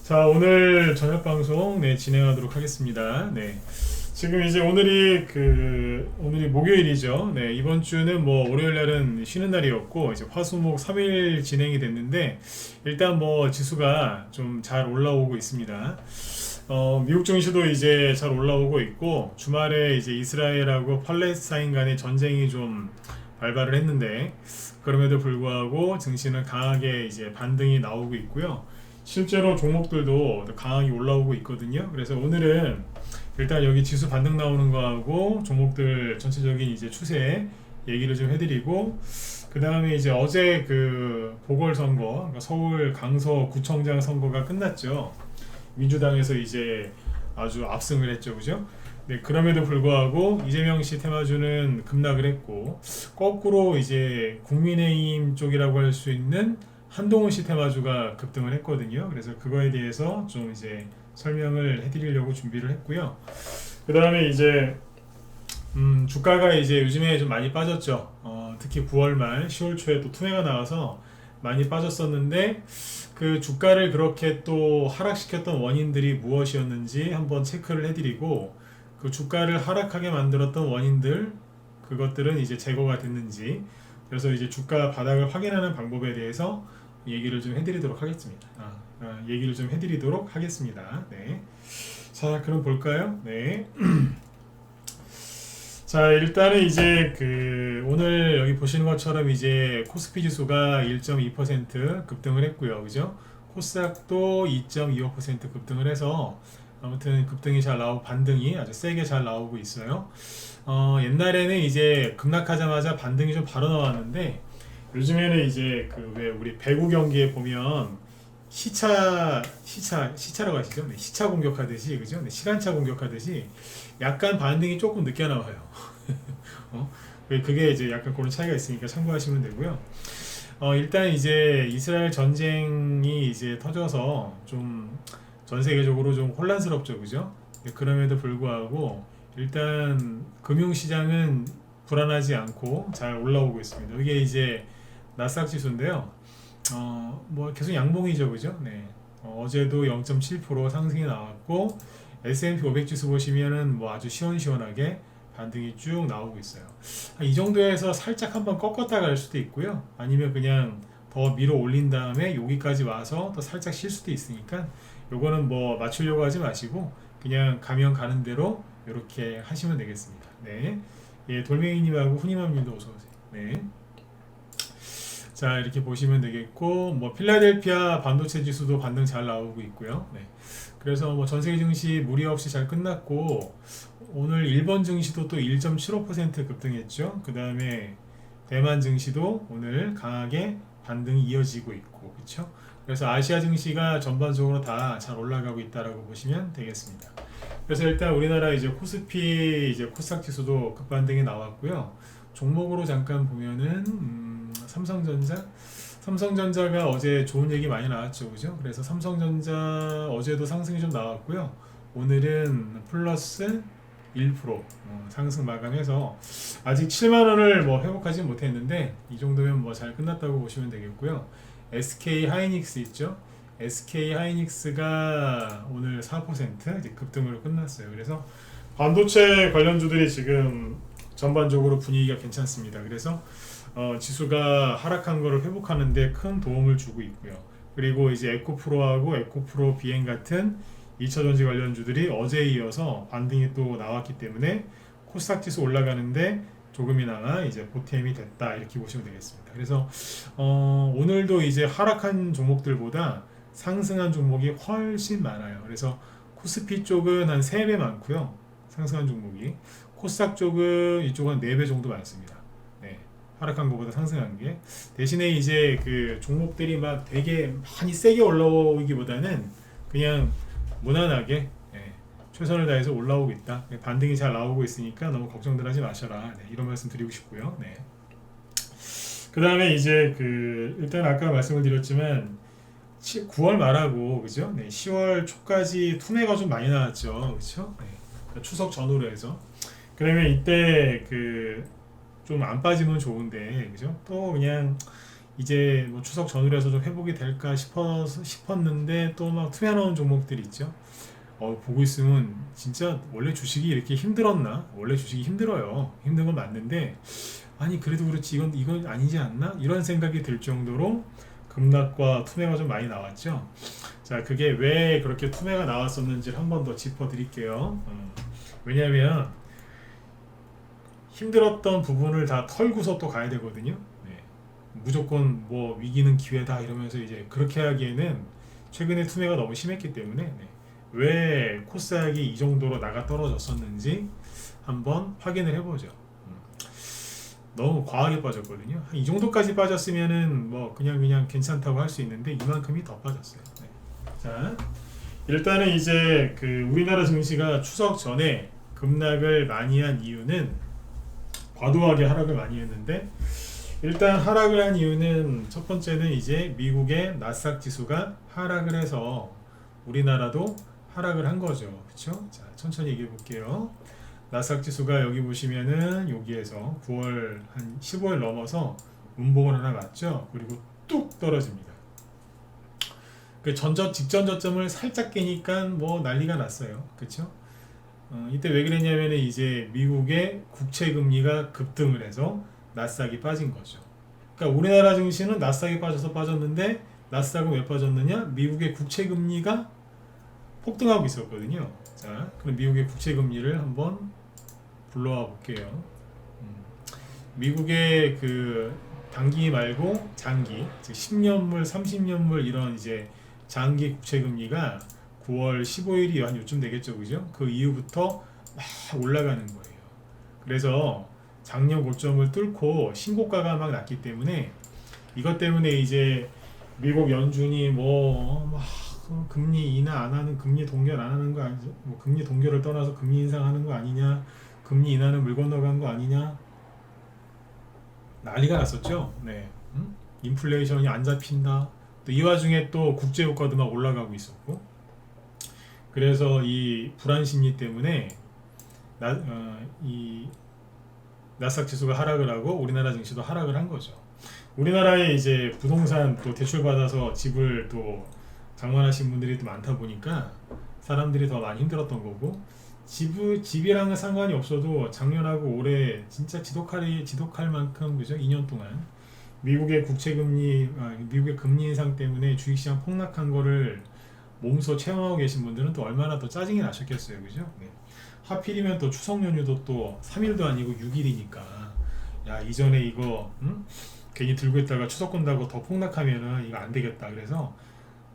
자, 오늘 저녁 방송 진행하도록 하겠습니다. 지금 이제 오늘이 목요일이죠. 이번 주는 뭐 월요일 날은 쉬는 날이었고 이제 화수목 3일 진행이 됐는데 일단 뭐 지수가 좀 잘 올라오고 있습니다. 미국 증시도 이제 잘 올라오고 있고 주말에 이제 이스라엘하고 팔레스타인 간의 전쟁이 좀 발발을 했는데 그럼에도 불구하고 증시는 강하게 이제 반등이 나오고 있고요. 실제로 종목들도 강하게 올라오고 있거든요. 그래서 오늘은 일단 여기 지수 반등 나오는 거하고 종목들 전체적인 이제 추세 얘기를 좀 해드리고 그 다음에 이제 어제 그 보궐선거, 그러니까 서울 강서 구청장 선거가 끝났죠. 민주당에서 이제 아주 압승을 했죠, 그죠? 그럼에도 불구하고 이재명 씨 테마주는 급락을 했고 거꾸로 이제 국민의힘 쪽이라고 할 수 있는 한동훈 씨 테마주가 급등을 했거든요. 그래서 그거에 대해서 좀 이제 설명을 해드리려고 준비를 했고요. 그 다음에 이제 주가가 이제 요즘에 좀 많이 빠졌죠. 특히 9월 말 10월 초에 또 투매가 나와서 많이 빠졌었는데 그 주가를 그렇게 또 하락시켰던 원인들이 무엇이었는지 한번 체크를 해드리고 그 주가를 하락하게 만들었던 원인들 그것들은 이제 제거가 됐는지 그래서 이제 주가 바닥을 확인하는 방법에 대해서 얘기를 좀 해드리도록 하겠습니다. 얘기를 좀 해드리도록 하겠습니다. 자, 그럼 볼까요? 자, 일단은 이제 오늘 여기 보시는 것처럼 이제 코스피 지수가 1.2% 급등을 했고요. 그죠? 코스닥도 2.25% 급등을 해서 아무튼 급등이 잘 나오고 반등이 아주 세게 잘 나오고 있어요. 옛날에는 이제 급락하자마자 반등이 좀 바로 나왔는데 요즘에는 이제 왜 우리 배구 경기에 보면 시차라고 하시죠? 시차 공격하듯이 그죠? 시간차 공격하듯이 약간 반등이 조금 늦게 나와요. 그게 이제 약간 그런 차이가 있으니까 참고하시면 되고요. 일단 이제 이스라엘 전쟁이 이제 터져서 좀 전 세계적으로 좀 혼란스럽죠, 그죠? 그럼에도 불구하고 일단 금융시장은 불안하지 않고 잘 올라오고 있습니다. 이게 이제 나스닥 지수인데요. 뭐 계속 양봉이죠, 그죠? 어제도 0.7% 상승이 나왔고 S&P 500 지수 보시면은 뭐 아주 시원시원하게 반등이 쭉 나오고 있어요. 이 정도에서 살짝 한번 꺾었다 갈 수도 있고요. 아니면 그냥 더 밀어 올린 다음에 여기까지 와서 또 살짝 쉴 수도 있으니까 요거는 뭐 맞추려고 하지 마시고 그냥 가면 가는 대로 이렇게 하시면 되겠습니다. 돌멩이님하고 후니맘님도 어서 오세요. 자, 이렇게 보시면 되겠고 뭐 필라델피아 반도체 지수도 반등 잘 나오고 있고요. 그래서 뭐 전세계 증시 무리 없이 잘 끝났고 오늘 일본 증시도 또 1.75% 급등했죠. 그 다음에 대만 증시도 오늘 강하게 반등이 이어지고 있고 그렇죠. 그래서 아시아 증시가 전반적으로 다 잘 올라가고 있다라고 보시면 되겠습니다. 그래서 일단 우리나라 이제 코스피 이제 코스닥 지수도 급반등이 나왔고요. 종목으로 잠깐 보면은 삼성전자가 어제 좋은 얘기 많이 나왔죠, 그죠? 그래서 삼성전자 어제도 상승이 좀 나왔고요. 오늘은 플러스 1% 상승 마감해서 아직 7만 원을 뭐 회복하지 못했는데 이 정도면 뭐 잘 끝났다고 보시면 되겠고요. SK 하이닉스 있죠? SK 하이닉스가 오늘 4% 이제 급등으로 끝났어요. 그래서 반도체 관련주들이 지금 전반적으로 분위기가 괜찮습니다. 그래서 지수가 하락한 거를 회복하는데 큰 도움을 주고 있고요. 그리고 이제 에코프로하고 에코프로 비행 같은 2차전지 관련주들이 어제에 이어서 반등이 또 나왔기 때문에 코스닥 지수 올라가는데 조금이나마 이제 보탬이 됐다 이렇게 보시면 되겠습니다. 그래서 오늘도 이제 하락한 종목들보다 상승한 종목이 훨씬 많아요. 그래서 코스피 쪽은 한 3배 많고요. 상승한 종목이 코스닥 쪽은 이쪽은 4배 정도 많습니다. 하락한 것보다 상승한 게 대신에 이제 그 종목들이 막 되게 많이 세게 올라오기보다는 그냥 무난하게 최선을 다해서 올라오고 있다. 반등이 잘 나오고 있으니까 너무 걱정들 하지 마셔라. 이런 말씀 드리고 싶고요. 그 다음에 이제 일단 아까 말씀을 드렸지만 9월 말하고 그죠? 10월 초까지 투매가 좀 많이 나왔죠, 그렇죠? 추석 전후로 해서 그러면 이때 좀 안 빠지면 좋은데 그죠? 또 그냥 이제 뭐 추석 전후라서 좀 회복이 될까 싶었는데 또 막 투매 나온 종목들이 있죠. 보고 있으면 진짜 원래 주식이 이렇게 힘들었나? 원래 주식이 힘들어요. 힘든 건 맞는데 아니 그래도 그렇지 이건 아니지 않나? 이런 생각이 들 정도로 급락과 투매가 좀 많이 나왔죠. 자, 그게 왜 그렇게 투매가 나왔었는지를 한 번 더 짚어드릴게요. 왜냐하면 힘들었던 부분을 다 털고서 또 가야 되거든요. 네. 무조건 뭐 위기는 기회다 이러면서 이제 그렇게 하기에는 최근에 투매가 너무 심했기 때문에 네. 왜 코스닥이 이 정도로 나가 떨어졌었는지 한번 확인을 해보죠. 너무 과하게 빠졌거든요. 이 정도까지 빠졌으면은 뭐 그냥 괜찮다고 할 수 있는데 이만큼이 더 빠졌어요. 네. 자, 일단은 이제 그 우리나라 증시가 추석 전에 급락을 많이 한 이유는 과도하게 하락을 많이 했는데 일단 하락을 한 이유는 첫 번째는 이제 미국의 나스닥 지수가 하락을 해서 우리나라도 하락을 한 거죠. 그렇죠? 자, 천천히 얘기해 볼게요. 나스닥 지수가 여기 보시면은 여기에서 9월 한 15일 넘어서 운봉을 하나 맞죠. 그리고 뚝 떨어집니다. 그 직전 저점을 살짝 깨니까 뭐 난리가 났어요. 그렇죠? 이때 왜 그랬냐면은 이제 미국의 국채 금리가 급등을 해서 나스닥이 빠진 거죠. 그러니까 우리나라 증시는 나스닥이 빠졌는데 나스닥은 왜 빠졌느냐? 미국의 국채 금리가 폭등하고 있었거든요. 자, 그럼 미국의 국채 금리를 한번 불러와 볼게요. 미국의 그 단기 말고 장기, 즉 10년물, 30년물 이런 이제 장기 국채 금리가 9월 15일이 한 요쯤 되겠죠, 그죠? 그 이후부터 막 올라가는 거예요. 그래서 작년 고점을 뚫고 신고가가 막 났기 때문에 이것 때문에 이제 미국 연준이 뭐 금리 인하 안 하는, 금리 동결 안 하는 거 아니죠? 뭐 금리 동결을 떠나서 금리 인상하는 거 아니냐? 금리 인하는 물 건너간 거 아니냐? 난리가 났었죠. 네, 인플레이션이 안 잡힌다. 또 이 와중에 또 국제유가도 막 올라가고 있었고, 그래서 이 불안 심리 때문에 이 나스닥 지수가 하락을 하고 우리나라 증시도 하락을 한 거죠. 우리나라에 이제 부동산 또 대출 받아서 집을 또 장만하신 분들이 또 많다 보니까 사람들이 더 많이 힘들었던 거고, 집이랑은 상관이 없어도 작년하고 올해 진짜 지독할 만큼, 그죠? 2년 동안 미국의 미국의 금리 인상 때문에 주식시장 폭락한 거를 몸소 체험하고 계신 분들은 또 얼마나 더 짜증이 나셨겠어요, 그죠? 네. 하필이면 또 추석 연휴도 또 3일도 아니고 6일이니까 야, 이전에 이거 괜히 들고 있다가 추석 건다고 더 폭락하면은 이거 안 되겠다. 그래서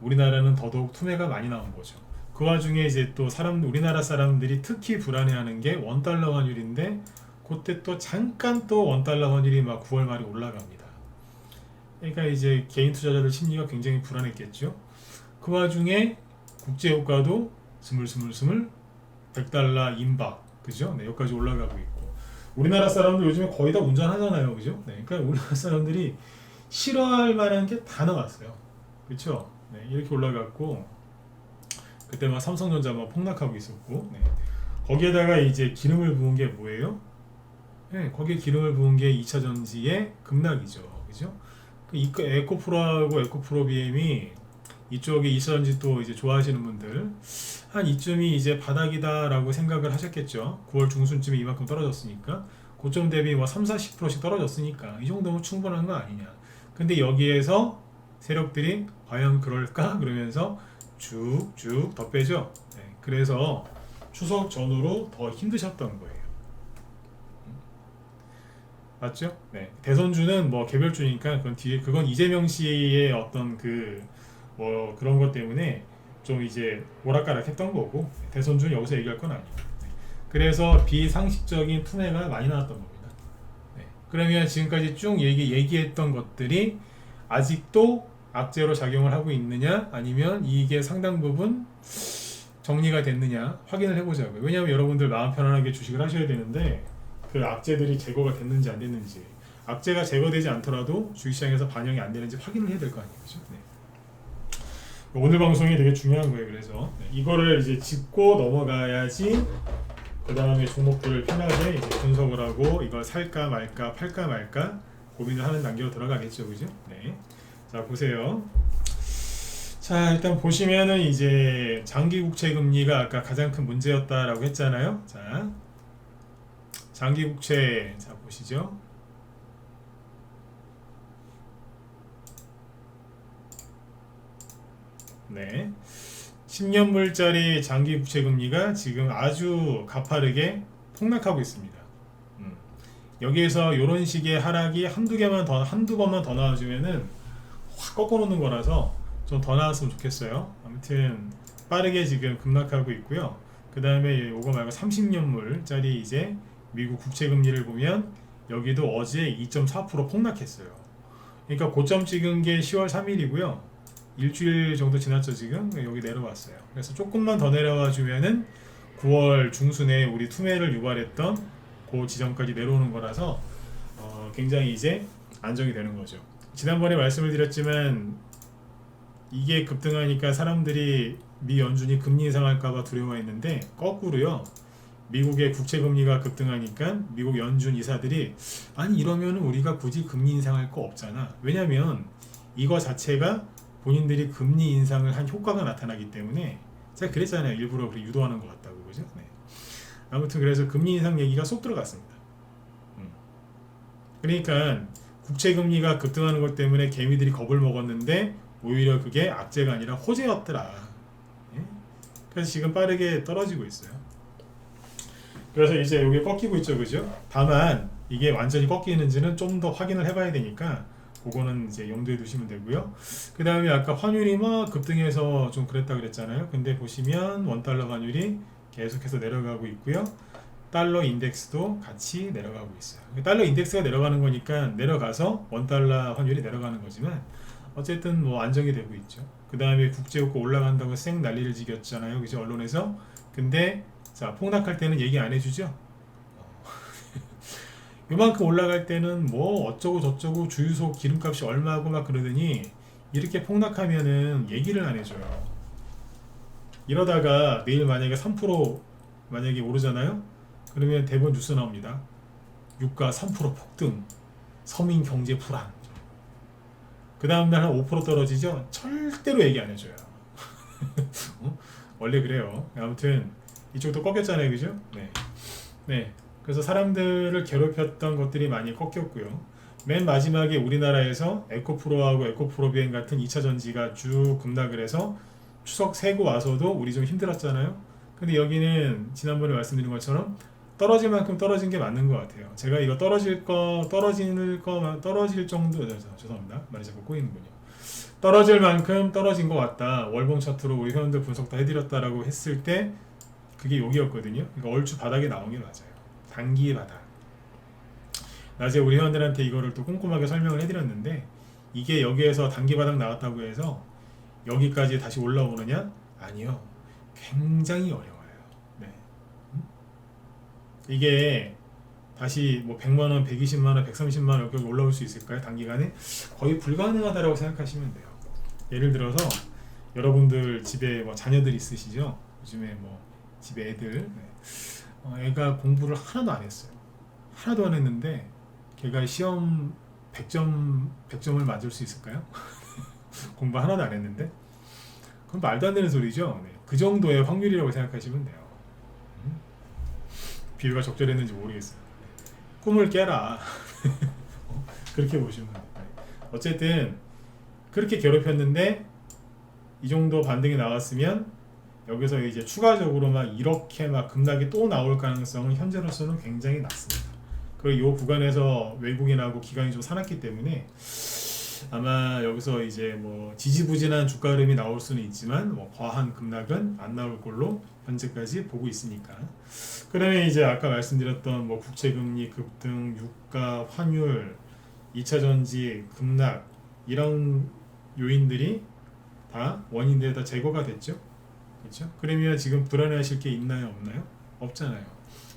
우리나라는 더더욱 투매가 많이 나온 거죠. 그 와중에 이제 또 우리나라 사람들이 특히 불안해하는 게 원달러 환율인데, 그때 또 잠깐 또 원달러 환율이 막 9월 말에 올라갑니다. 그러니까 이제 개인 투자자들 심리가 굉장히 불안했겠죠. 그 와중에 국제유가도 스물스물 100달러 임박, 그죠? 네, 여기까지 올라가고 있고, 우리나라 사람들 요즘에 거의 다 운전하잖아요, 그죠? 네, 그러니까 우리나라 사람들이 싫어할 만한 게 다 나왔어요, 그렇죠? 네, 이렇게 올라갔고, 그때 막 삼성전자 막 폭락하고 있었고, 네. 거기에다가 이제 기름을 부은 게 뭐예요? 네, 거기에 기름을 부은 게 2차 전지의 급락이죠, 그죠? 에코프로하고 에코프로 BM이 이쪽에 2차 전지 또 이제 좋아하시는 분들 한 이쯤이 이제 바닥이다라고 생각을 하셨겠죠. 9월 중순쯤에 이만큼 떨어졌으니까, 고점 대비 뭐 30-40%씩 떨어졌으니까 이 정도면 충분한 거 아니냐. 근데 여기에서 세력들이 과연 그럴까? 그러면서 쭉쭉 더 빼죠. 네, 그래서 추석 전후로 더 힘드셨던 거예요. 맞죠? 네. 대선주는 뭐 개별주니까 그건 이재명 씨의 어떤 뭐 그런 것 때문에 좀 이제 오락가락했던 거고, 대선주는 여기서 얘기할 건 아니에요. 네. 그래서 비상식적인 투매가 많이 나왔던 겁니다. 네. 그러면 지금까지 쭉 얘기했던 것들이 아직도 악재로 작용을 하고 있느냐, 아니면 이게 상당 부분 정리가 됐느냐 확인을 해보자고요. 왜냐하면 여러분들 마음 편안하게 주식을 하셔야 되는데 그 악재들이 제거가 됐는지 안 됐는지, 악재가 제거되지 않더라도 주식시장에서 반영이 안 되는지 확인을 해야 될 거 아니에요, 그렇죠? 네. 오늘 방송이 되게 중요한 거예요. 그래서 이거를 이제 짚고 넘어가야지 그 다음에 종목들을 편하게 이제 분석을 하고 이걸 살까 말까 팔까 말까 고민을 하는 단계로 들어가겠죠, 그죠? 네. 자, 보세요. 자, 일단 보시면은 이제 장기 국채 금리가 아까 가장 큰 문제였다라고 했잖아요. 자, 장기 국채, 자, 보시죠. 네. 10년물짜리 장기 국채 금리가 지금 아주 가파르게 폭락하고 있습니다. 여기에서 이런 식의 하락이 한두 번만 더 나와주면은 확 꺾어놓는 거라서 좀 더 나왔으면 좋겠어요. 아무튼 빠르게 지금 급락하고 있고요. 그 다음에 요거 말고 30년물짜리 이제 미국 국채 금리를 보면 여기도 어제 2.4% 폭락했어요. 그러니까 고점 찍은 게 10월 3일이고요. 일주일 정도 지났죠. 지금 여기 내려왔어요. 그래서 조금만 더 내려와 주면은 9월 중순에 우리 투매를 유발했던 그 지점까지 내려오는 거라서 굉장히 이제 안정이 되는 거죠. 지난번에 말씀을 드렸지만 이게 급등하니까 사람들이 미 연준이 금리 인상할까봐 두려워했는데 거꾸로요. 미국의 국채 금리가 급등하니까 미국 연준 이사들이 아니 이러면 우리가 굳이 금리 인상할 거 없잖아. 왜냐면 이거 자체가 본인들이 금리 인상을 한 효과가 나타나기 때문에 제가 그랬잖아요. 일부러 그렇게 유도하는 것 같다고, 그죠? 네. 아무튼 그래서 금리 인상 얘기가 쏙 들어갔습니다. 그러니까 국채 금리가 급등하는 것 때문에 개미들이 겁을 먹었는데 오히려 그게 악재가 아니라 호재였더라. 예? 그래서 지금 빠르게 떨어지고 있어요. 그래서 이제 여기 꺾이고 있죠, 그죠? 다만 이게 완전히 꺾이는지는 좀 더 확인을 해봐야 되니까 그거는 이제 염두에 두시면 되고요. 그 다음에 아까 환율이 막 급등해서 좀 그랬다 그랬잖아요. 근데 보시면 원달러 환율이 계속해서 내려가고 있고요. 달러 인덱스도 같이 내려가고 있어요. 달러 인덱스가 내려가는 거니까 내려가서 원달러 환율이 내려가는 거지만 어쨌든 뭐 안정이 되고 있죠. 그 다음에 국제유가 올라간다고 쌩 난리를 지겼잖아요, 그죠? 언론에서. 근데 자, 폭락할 때는 얘기 안 해주죠. 요만큼 올라갈 때는 뭐 어쩌고 저쩌고 주유소 기름값이 얼마고 막 그러더니 이렇게 폭락하면은 얘기를 안 해줘요. 이러다가 내일 만약에 3% 만약에 오르잖아요. 그러면 대부분 뉴스 나옵니다. 유가 3% 폭등, 서민 경제 불안. 그 다음날 한 5% 떨어지죠. 절대로 얘기 안 해줘요. 원래 그래요. 아무튼 이쪽도 꺾였잖아요, 그죠? 네. 네. 그래서 사람들을 괴롭혔던 것들이 많이 꺾였고요. 맨 마지막에 우리나라에서 에코프로하고 에코프로비엔 같은 2차 전지가 쭉 급락을 해서 추석 세고 와서도 우리 좀 힘들었잖아요. 근데 여기는 지난번에 말씀드린 것처럼 떨어질 만큼 떨어진 게 맞는 것 같아요. 제가 이거 떨어질 정도, 죄송합니다. 말이 자꾸 꼬이는군요. 떨어질 만큼 떨어진 것 같다. 월봉 차트로 우리 회원들 분석 다 해드렸다라고 했을 때 그게 여기였거든요. 그러니까 얼추 바닥에 나온 게 맞아요. 단기의 바닥. 낮에 우리 회원들한테 이거를 또 꼼꼼하게 설명을 해드렸는데 이게 여기에서 단기 바닥 나왔다고 해서 여기까지 다시 올라오느냐? 아니요. 굉장히 어려워요. 네. 이게 다시 뭐 100만원, 120만원, 130만원 여기까지 올라올 수 있을까요? 단기간에? 거의 불가능하다고 생각하시면 돼요. 예를 들어서 여러분들 집에 뭐 자녀들 있으시죠? 요즘에 뭐 집에 애들 애가 공부를 하나도 안 했어요. 하나도 안 했는데 걔가 시험 100점을 맞을 수 있을까요? 공부 하나도 안 했는데? 그건 말도 안 되는 소리죠. 네. 그 정도의 확률이라고 생각하시면 돼요. 비유가 적절했는지 모르겠어요. 꿈을 깨라. 그렇게 보시면 돼요. 어쨌든 그렇게 괴롭혔는데 이 정도 반등이 나왔으면 여기서 이제 추가적으로 막 이렇게 막 급락이 또 나올 가능성은 현재로서는 굉장히 낮습니다. 그리고 이 구간에서 외국인하고 기관이 좀 사납기 때문에 아마 여기서 이제 뭐 지지부진한 주가 흐름이 나올 수는 있지만 뭐 과한 급락은 안 나올 걸로 현재까지 보고 있으니까. 그다음에 이제 아까 말씀드렸던 뭐 국채금리 급등, 유가, 환율, 2차 전지 급락 이런 요인들이 다 원인들이 다 제거가 됐죠. 그렇죠? 그러면 지금 불안해하실 게 있나요, 없나요? 없잖아요.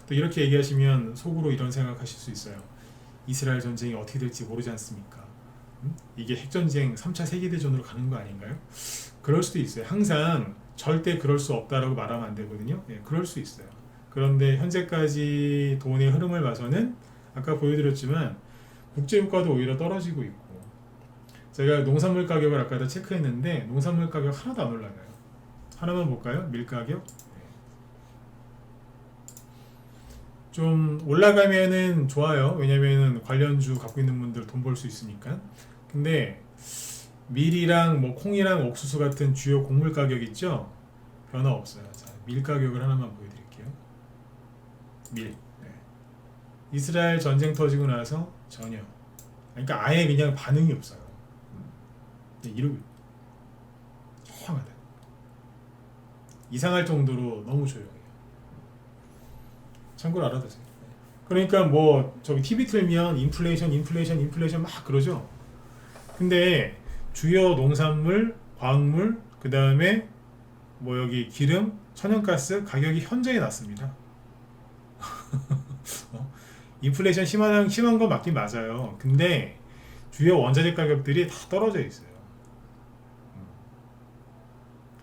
또 이렇게 얘기하시면 속으로 이런 생각하실 수 있어요. 이스라엘 전쟁이 어떻게 될지 모르지 않습니까? 이게 핵전쟁 3차 세계대전으로 가는 거 아닌가요? 그럴 수도 있어요. 항상 절대 그럴 수 없다라고 말하면 안 되거든요. 예, 그럴 수 있어요. 그런데 현재까지 돈의 흐름을 봐서는 아까 보여드렸지만 국제유가도 오히려 떨어지고 있고, 제가 농산물 가격을 아까도 체크했는데 농산물 가격 하나도 안 올라가요. 하나만 볼까요? 밀 가격. 좀 올라가면은 좋아요. 왜냐면은 관련주 갖고 있는 분들 돈 벌 수 있으니까. 근데 밀이랑 뭐 콩이랑 옥수수 같은 주요 곡물 가격 있죠? 변화 없어요. 자, 밀 가격을 하나만 보여드릴게요. 밀. 네. 이스라엘 전쟁 터지고 나서 전혀. 그러니까 아예 그냥 반응이 없어요. 이러고 조용하다. 이상할 정도로 너무 조용해요. 참고로 알아두세요. 그러니까 뭐 저기 TV 틀면 인플레이션 막 그러죠. 근데 주요 농산물, 광물, 그 다음에 뭐 여기 기름, 천연가스 가격이 현저히 낮습니다. 인플레이션 심한 건 맞긴 맞아요. 근데 주요 원자재 가격들이 다 떨어져 있어요.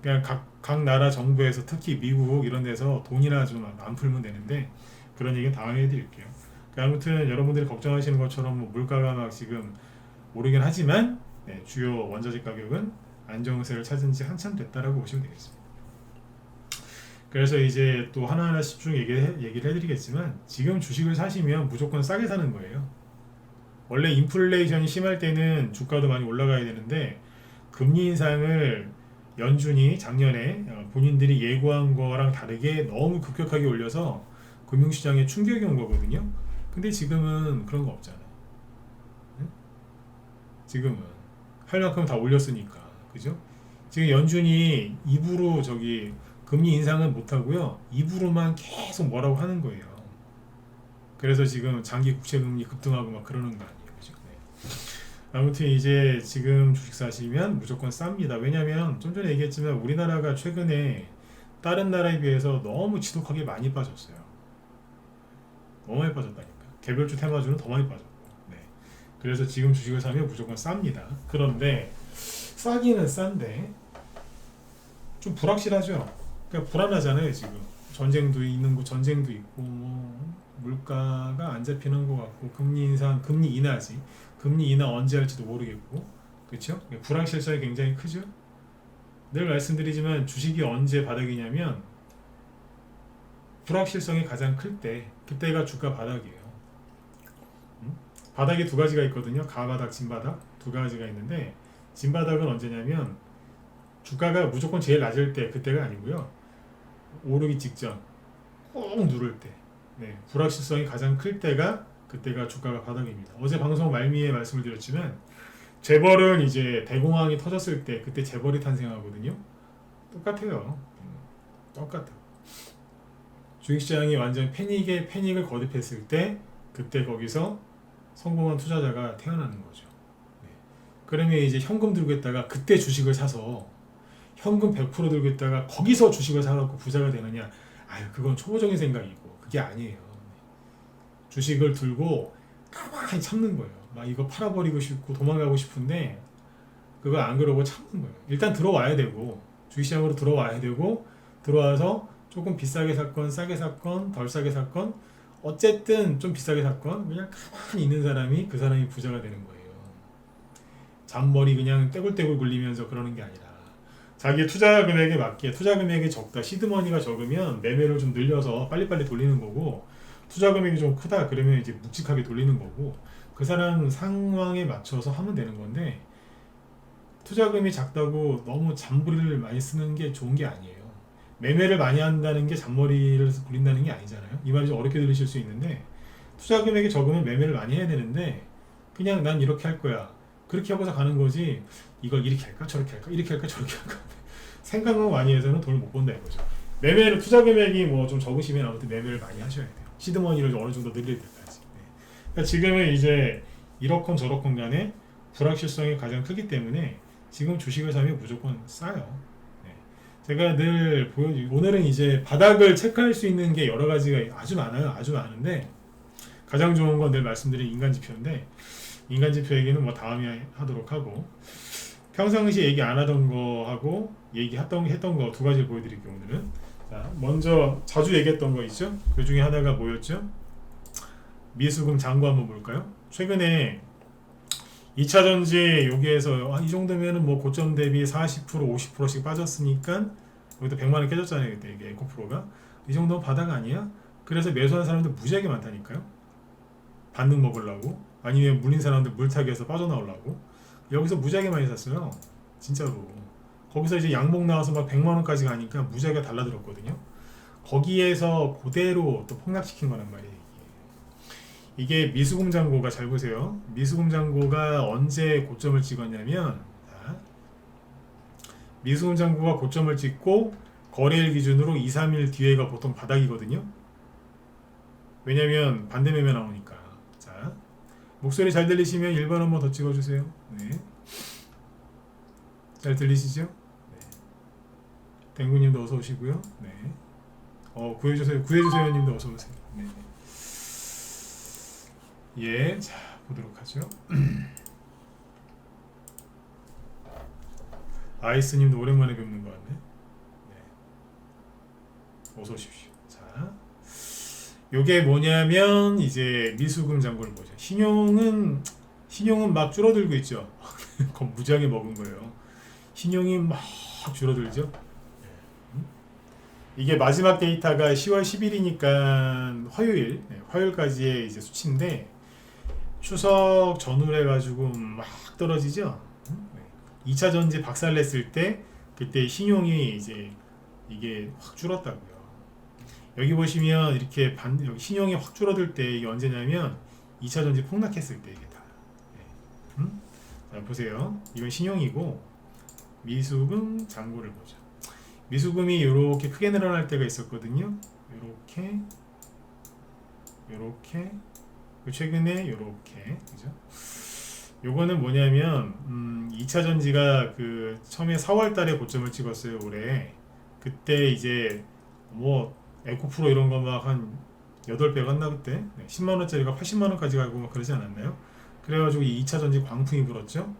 그냥 각 나라 정부에서 특히 미국 이런 데서 돈이나 좀 안 풀면 되는데 그런 얘기는 다음에 해드릴게요. 아무튼 여러분들이 걱정하시는 것처럼 뭐 물가가 막 지금 오르긴 하지만 네, 주요 원자재 가격은 안정세를 찾은 지 한참 됐다라고 보시면 되겠습니다. 그래서 이제 또 하나하나씩 쭉 얘기를 해드리겠지만 지금 주식을 사시면 무조건 싸게 사는 거예요. 원래 인플레이션이 심할 때는 주가도 많이 올라가야 되는데 금리 인상을 연준이 작년에 본인들이 예고한 거랑 다르게 너무 급격하게 올려서 금융시장에 충격이 온 거거든요. 근데 지금은 그런 거 없잖아요. 응? 지금은 할 만큼 다 올렸으니까, 그죠? 지금 연준이 입으로 저기 금리 인상은 못 하고요, 입으로만 계속 뭐라고 하는 거예요. 그래서 지금 장기 국채 금리 급등하고 막 그러는 거 아니에요, 그죠? 네. 아무튼 이제 지금 주식 사시면 무조건 쌉니다. 왜냐면 좀 전에 얘기했지만 우리나라가 최근에 다른 나라에 비해서 너무 지독하게 많이 빠졌어요. 너무 많이 빠졌다니까. 개별주 테마주는 더 많이 빠졌고. 네. 그래서 지금 주식을 사면 무조건 쌉니다. 그런데 싸기는 싼데 좀 불확실하죠. 그러니까 불안하잖아요. 지금 전쟁도 있는 거, 전쟁도 있고 뭐 물가가 안 잡히는 것 같고 금리 인상, 금리 인하지. 금리 인하 언제 할지도 모르겠고, 그렇죠? 불확실성이 굉장히 크죠. 늘 말씀드리지만 주식이 언제 바닥이냐면 불확실성이 가장 클 때, 그때가 주가 바닥이에요. 바닥이 두 가지가 있거든요. 가바닥, 진바닥 두 가지가 있는데 진바닥은 언제냐면 주가가 무조건 제일 낮을 때, 그때가 아니고요. 오르기 직전 꾹 누를 때, 네, 불확실성이 가장 클 때가 그때가 주가가 바닥입니다. 어제 방송 말미에 말씀을 드렸지만 재벌은 이제 대공황이 터졌을 때 그때 재벌이 탄생하거든요. 똑같아요. 똑같아. 주식시장이 완전 패닉을 거듭했을 때 그때 거기서 성공한 투자자가 태어나는 거죠. 네. 그러면 이제 현금 들고 있다가 그때 주식을 사서 현금 100% 들고 있다가 거기서 주식을 사갖고 부자가 되느냐? 아유, 그건 초보적인 생각이고 그게 아니에요. 주식을 들고 가만히 참는 거예요. 막 이거 팔아버리고 싶고 도망가고 싶은데 그거 안 그러고 참는 거예요. 일단 들어와야 되고, 주식시장으로 들어와야 되고, 들어와서 조금 비싸게 샀건 싸게 샀건 덜 싸게 샀건 어쨌든 좀 비싸게 샀건 그냥 가만히 있는 사람이 그 사람이 부자가 되는 거예요. 잔머리 그냥 떼굴떼굴 굴리면서 그러는 게 아니라 자기 투자 금액에 맞게, 투자 금액이 적다, 시드머니가 적으면 매매를 좀 늘려서 빨리빨리 돌리는 거고, 투자 금액이 좀 크다 그러면 이제 묵직하게 돌리는 거고, 그 사람 상황에 맞춰서 하면 되는 건데 투자금이 작다고 너무 잔머리를 많이 쓰는 게 좋은 게 아니에요. 매매를 많이 한다는 게 잔머리를 굴린다는 게 아니잖아요. 이 말이 좀 어렵게 들리실 수 있는데 투자 금액이 적으면 매매를 많이 해야 되는데 그냥 난 이렇게 할 거야, 그렇게 하고서 가는 거지, 이걸 이렇게 할까 저렇게 할까 이렇게 할까 저렇게 할까 생각만 많이 해서는 돈을 못 번다 이거죠. 매매를, 투자 금액이 뭐 좀 적으시면 아무튼 매매를 많이 하셔야 돼요. 시드머니를 어느 정도 늘릴 때까지. 네. 그러니까 지금은 이제 이렇건 저렇건 간에 불확실성이 가장 크기 때문에 지금 주식을 사면 무조건 싸요. 제가 늘 오늘은 이제 바닥을 체크할 수 있는 게 여러 가지가 아주 많아요. 아주 많은데 가장 좋은 건 늘 말씀드린 인간지표인데, 인간지표 얘기는 뭐 다음에 하도록 하고, 평상시 얘기 안 하던 거 하고 했던 거 두 가지를 보여드릴게요. 오늘은 자, 먼저 자주 얘기했던 거 있죠. 그 중에 하나가 뭐였죠? 미수금 잔고 한번 볼까요? 최근에 2차전지 여기에서 이 정도면은 뭐 고점 대비 40% 50%씩 빠졌으니까 여기도 100만원 깨졌잖아요. 그때 이게 에코프로가 이 정도면 바닥 아니야? 그래서 매수하는 사람들 무지하게 많다니까요. 반등 먹으려고 아니면 물린 사람들 물타기해서 빠져나오려고 여기서 무지하게 많이 샀어요. 진짜로. 거기서 이제 양봉 나와서 막 100만원까지 가니까 무지하게 달라들었거든요. 거기에서 그대로 또 폭락시킨 거란 말이에요. 이게 미수금 잔고가, 잘 보세요. 미수금 잔고가 언제 고점을 찍었냐면, 미수금 잔고가 고점을 찍고 거래일 기준으로 2, 3일 뒤에가 보통 바닥이거든요. 왜냐면 반대 매매 나오니까. 자, 목소리 잘 들리시면 1번 한번 더 찍어주세요. 네. 잘 들리시죠? 네. 댕구님도 어서 오시고요. 네. 구해주세요 님도 어서 오세요. 네. 예, 자 보도록 하죠. 아이스님도 오랜만에 뵙는 것 같네. 네. 어서 오십시오. 자, 요게 뭐냐면 이제 미수금 잔고를 보죠. 신용은 막 줄어들고 있죠. 그건 무지하게 먹은 거예요. 신용이 막 줄어들죠. 이게 마지막 데이터가 10월 10일이니까 화요일까지의 이제 수치인데 추석 전후로 해가지고 막 떨어지죠. 2차 전지 박살냈을 때 그때 신용이 이제 이게 확 줄었다고요. 여기 보시면 이렇게 여기 신용이 확 줄어들 때 이게 언제냐면 2차 전지 폭락했을 때 이게 다. 자 보세요. 이건 신용이고 미수금 잔고를 보죠. 미수금이 이렇게 크게 늘어날 때가 있었거든요. 요렇게 최근에 요렇게, 그죠? 요거는 뭐냐면 2차 전지가 그 처음에 4월 달에 고점을 찍었어요, 올해. 그때 이제 뭐 에코프로 이런 거 막 한 8배 갔나 그때? 10만 원짜리가 80만 원까지 가고 막 그러지 않았나요? 그래가지고 2차 전지 광풍이 불었죠.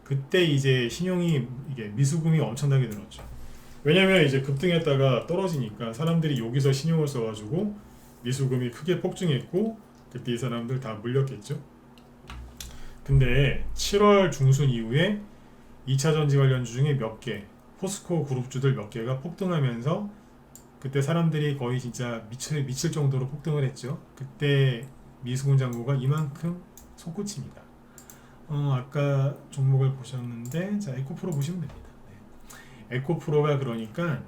그때 이제 신용이 이게 미수금이 엄청나게 늘었죠. 왜냐면 이제 급등했다가 떨어지니까 사람들이 여기서 신용을 써가지고 미수금이 크게 폭증했고 그때 이 사람들 다 물렸겠죠. 근데 7월 중순 이후에 2차 전지 관련주 중에 몇 개, 포스코 그룹주들 몇 개가 폭등하면서 그때 사람들이 거의 진짜 미칠 정도로 폭등을 했죠. 그때 미수금 잔고가 이만큼 솟구칩니다. 아까 종목을 보셨는데 자 에코프로 보시면 됩니다. 네. 에코프로가 그러니까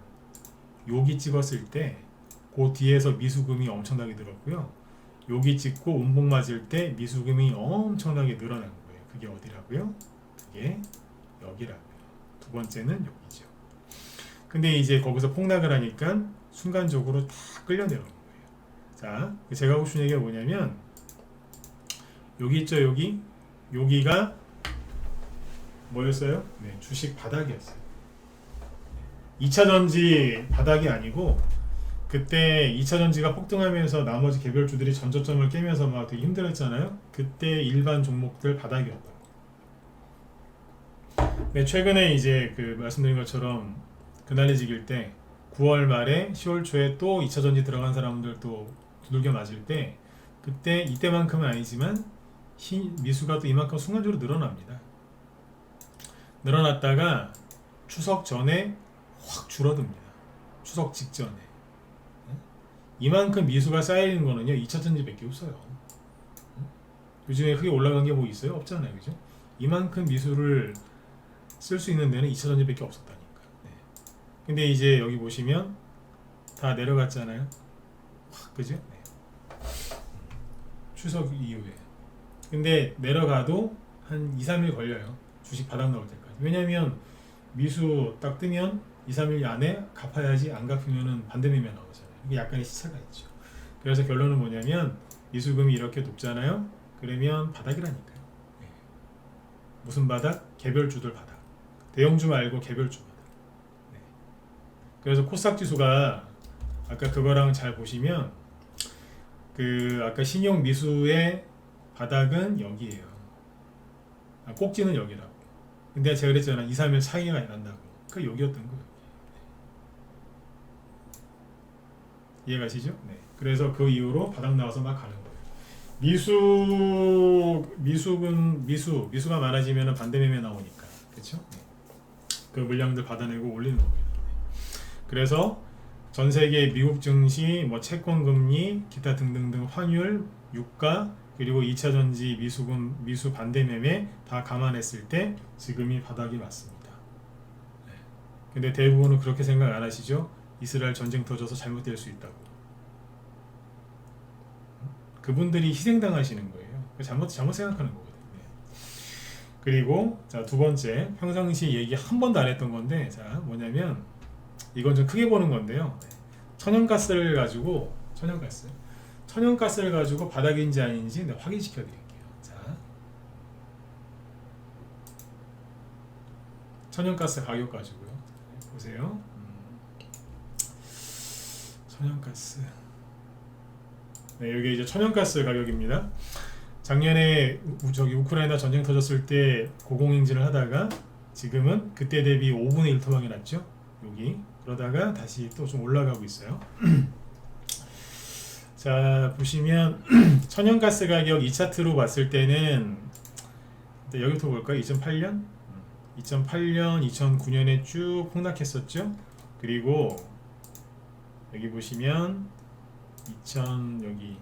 여기 찍었을 때 그 뒤에서 미수금이 엄청나게 늘었고요. 여기 찍고 운봉 맞을 때 미수금이 엄청나게 늘어난 거예요. 그게 어디라고요? 그게 여기라고요. 두 번째는 여기죠. 근데 이제 거기서 폭락을 하니까 순간적으로 다 끌려 내려온 거예요. 자, 제가 하고 싶은 얘기가 뭐냐면 여기 있죠, 여기가 뭐였어요? 네, 주식 바닥이었어요. 2차 전지 바닥이 아니고 그때 2차 전지가 폭등하면서 나머지 개별주들이 전저점을 깨면서 막 되게 힘들었잖아요. 그때 일반 종목들 바닥이었다고. 네, 최근에 이제 그 말씀드린 것처럼 그날이 지길 때 9월 말에 10월 초에 또 2차 전지 들어간 사람들 또 두들겨 맞을 때 그때 이때만큼은 아니지만 미수가 또 이만큼 순간적으로 늘어납니다. 늘어났다가 추석 전에 확 줄어듭니다. 추석 직전에. 이만큼 미수가 쌓이는 거는요 2차 전지밖에 없어요. 요즘에 크게 올라간 게 뭐 있어요? 없잖아요, 그죠? 이만큼 미수를 쓸 수 있는 데는 2차 전지밖에 없었다니까. 네. 근데 이제 여기 보시면 다 내려갔잖아요. 그죠? 네. 추석 이후에. 근데 내려가도 한 2, 3일 걸려요. 주식 바닥 나올 때까지. 왜냐면 미수 딱 뜨면 2, 3일 안에 갚아야지, 안 갚으면은 반대매매 나오잖아요. 이게 약간의 시차가 있죠. 그래서 결론은 뭐냐면 미수금이 이렇게 높잖아요. 그러면 바닥이라니까요. 네. 무슨 바닥? 개별주들 바닥. 대형주 말고 개별주 바닥. 네. 그래서 코스닥 지수가 아까 그거랑 잘 보시면 그 아까 신용 미수의 바닥은 여기에요. 꼭지는 여기라고. 근데 제가 그랬잖아, 2, 3일 차이가 난다고. 그 여기였던 거예요. 이해가시죠? 네. 그래서 그 이후로 바닥 나와서 막 가는 거예요. 미수가 많아지면 반대매매 나오니까 그렇죠? 그 물량들 받아내고 올리는 겁니다. 그래서 전 세계 미국 증시, 뭐 채권 금리, 기타 등등등 환율, 유가 그리고 2차 전지 미수 반대 매매 다 감안했을 때 지금이 바닥이 맞습니다. 네. 근데 대부분은 그렇게 생각 안 하시죠? 이스라엘 전쟁 터져서 잘못될 수 있다고. 그분들이 희생당하시는 거예요. 잘못 생각하는 거거든요. 네. 그리고 자, 두 번째 평상시 얘기 한 번도 안 했던 건데 자 뭐냐면 이건 좀 크게 보는 건데요. 천연가스를 가지고 바닥인지 아닌지 확인시켜 드릴게요. 자, 천연가스 가격 가지고요. 보세요. 천연가스. 네, 여기 이제 천연가스 가격입니다. 작년에 우크라이나 전쟁 터졌을 때 고공행진을 하다가 지금은 그때 대비 5분의 1 토막이 났죠. 여기 그러다가 다시 또 좀 올라가고 있어요. 자 보시면 천연가스 가격 이 차트로 봤을 때는 여기부터 볼까요? 2008년 2009년에 쭉 폭락했었죠. 그리고 여기 보시면 여기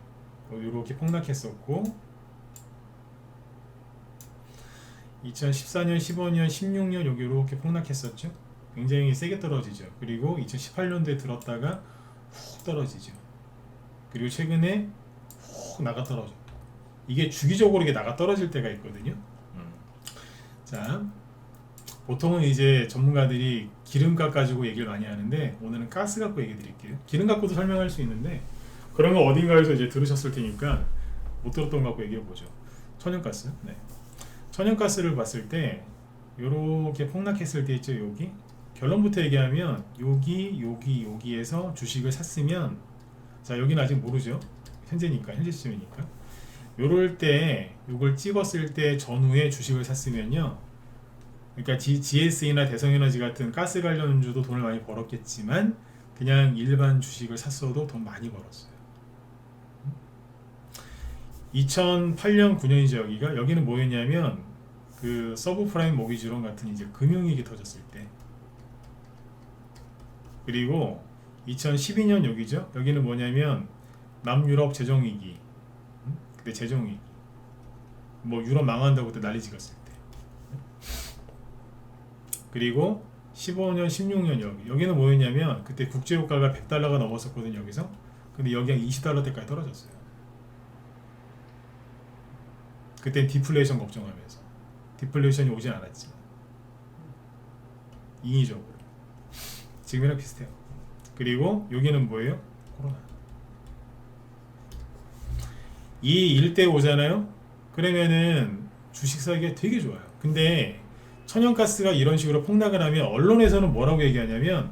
이렇게 폭락했었고 2014년, 15년, 16년 여기 이렇게 폭락했었죠. 굉장히 세게 떨어지죠. 그리고 2018년도에 들었다가 훅 떨어지죠. 그리고 최근에 훅 나가 떨어져. 이게 주기적으로 이게 나가 떨어질 때가 있거든요. 자, 보통은 이제 전문가들이 기름값 가지고 얘기를 많이 하는데 오늘은 가스 갖고 얘기 드릴게요. 기름 갖고도 설명할 수 있는데 그런 거 어딘가에서 이제 들으셨을 테니까 못 들었던 거 갖고 얘기해 보죠. 천연가스. 네. 천연가스를 봤을 때 요렇게 폭락했을 때 있죠. 여기 결론부터 얘기하면 여기에서 주식을 샀으면 자 여기는 아직 모르죠. 현재 시점이니까 요럴 때 요걸 찍었을 때 전후에 주식을 샀으면요. 그러니까 GS나 대성에너지 같은 가스 관련주도 돈을 많이 벌었겠지만 그냥 일반 주식을 샀어도 돈 많이 벌었어요. 2008년 9년이죠. 여기는 뭐였냐면 그 서브프라임 모기지론 같은 이제 금융위기 터졌을 때. 그리고 2012년 여기죠. 여기는 뭐냐면 남유럽 재정위기. 그때 재정위기. 뭐 유럽 망한다고 그때 난리 찍었을 때. 그리고 15년, 16년 여기는 뭐였냐면 그때 국제유가가 100달러가 넘었었거든요. 여기서. 근데 여기 한 20달러 때까지 떨어졌어요. 그때 디플레이션 걱정하면서. 디플레이션이 오진 않았지만 인위적으로. 지금이랑 비슷해요. 그리고 여기는 뭐예요? 코로나. 이 1대 5잖아요. 그러면은 주식 사기가 되게 좋아요. 근데 천연가스가 이런 식으로 폭락을 하면 언론에서는 뭐라고 얘기하냐면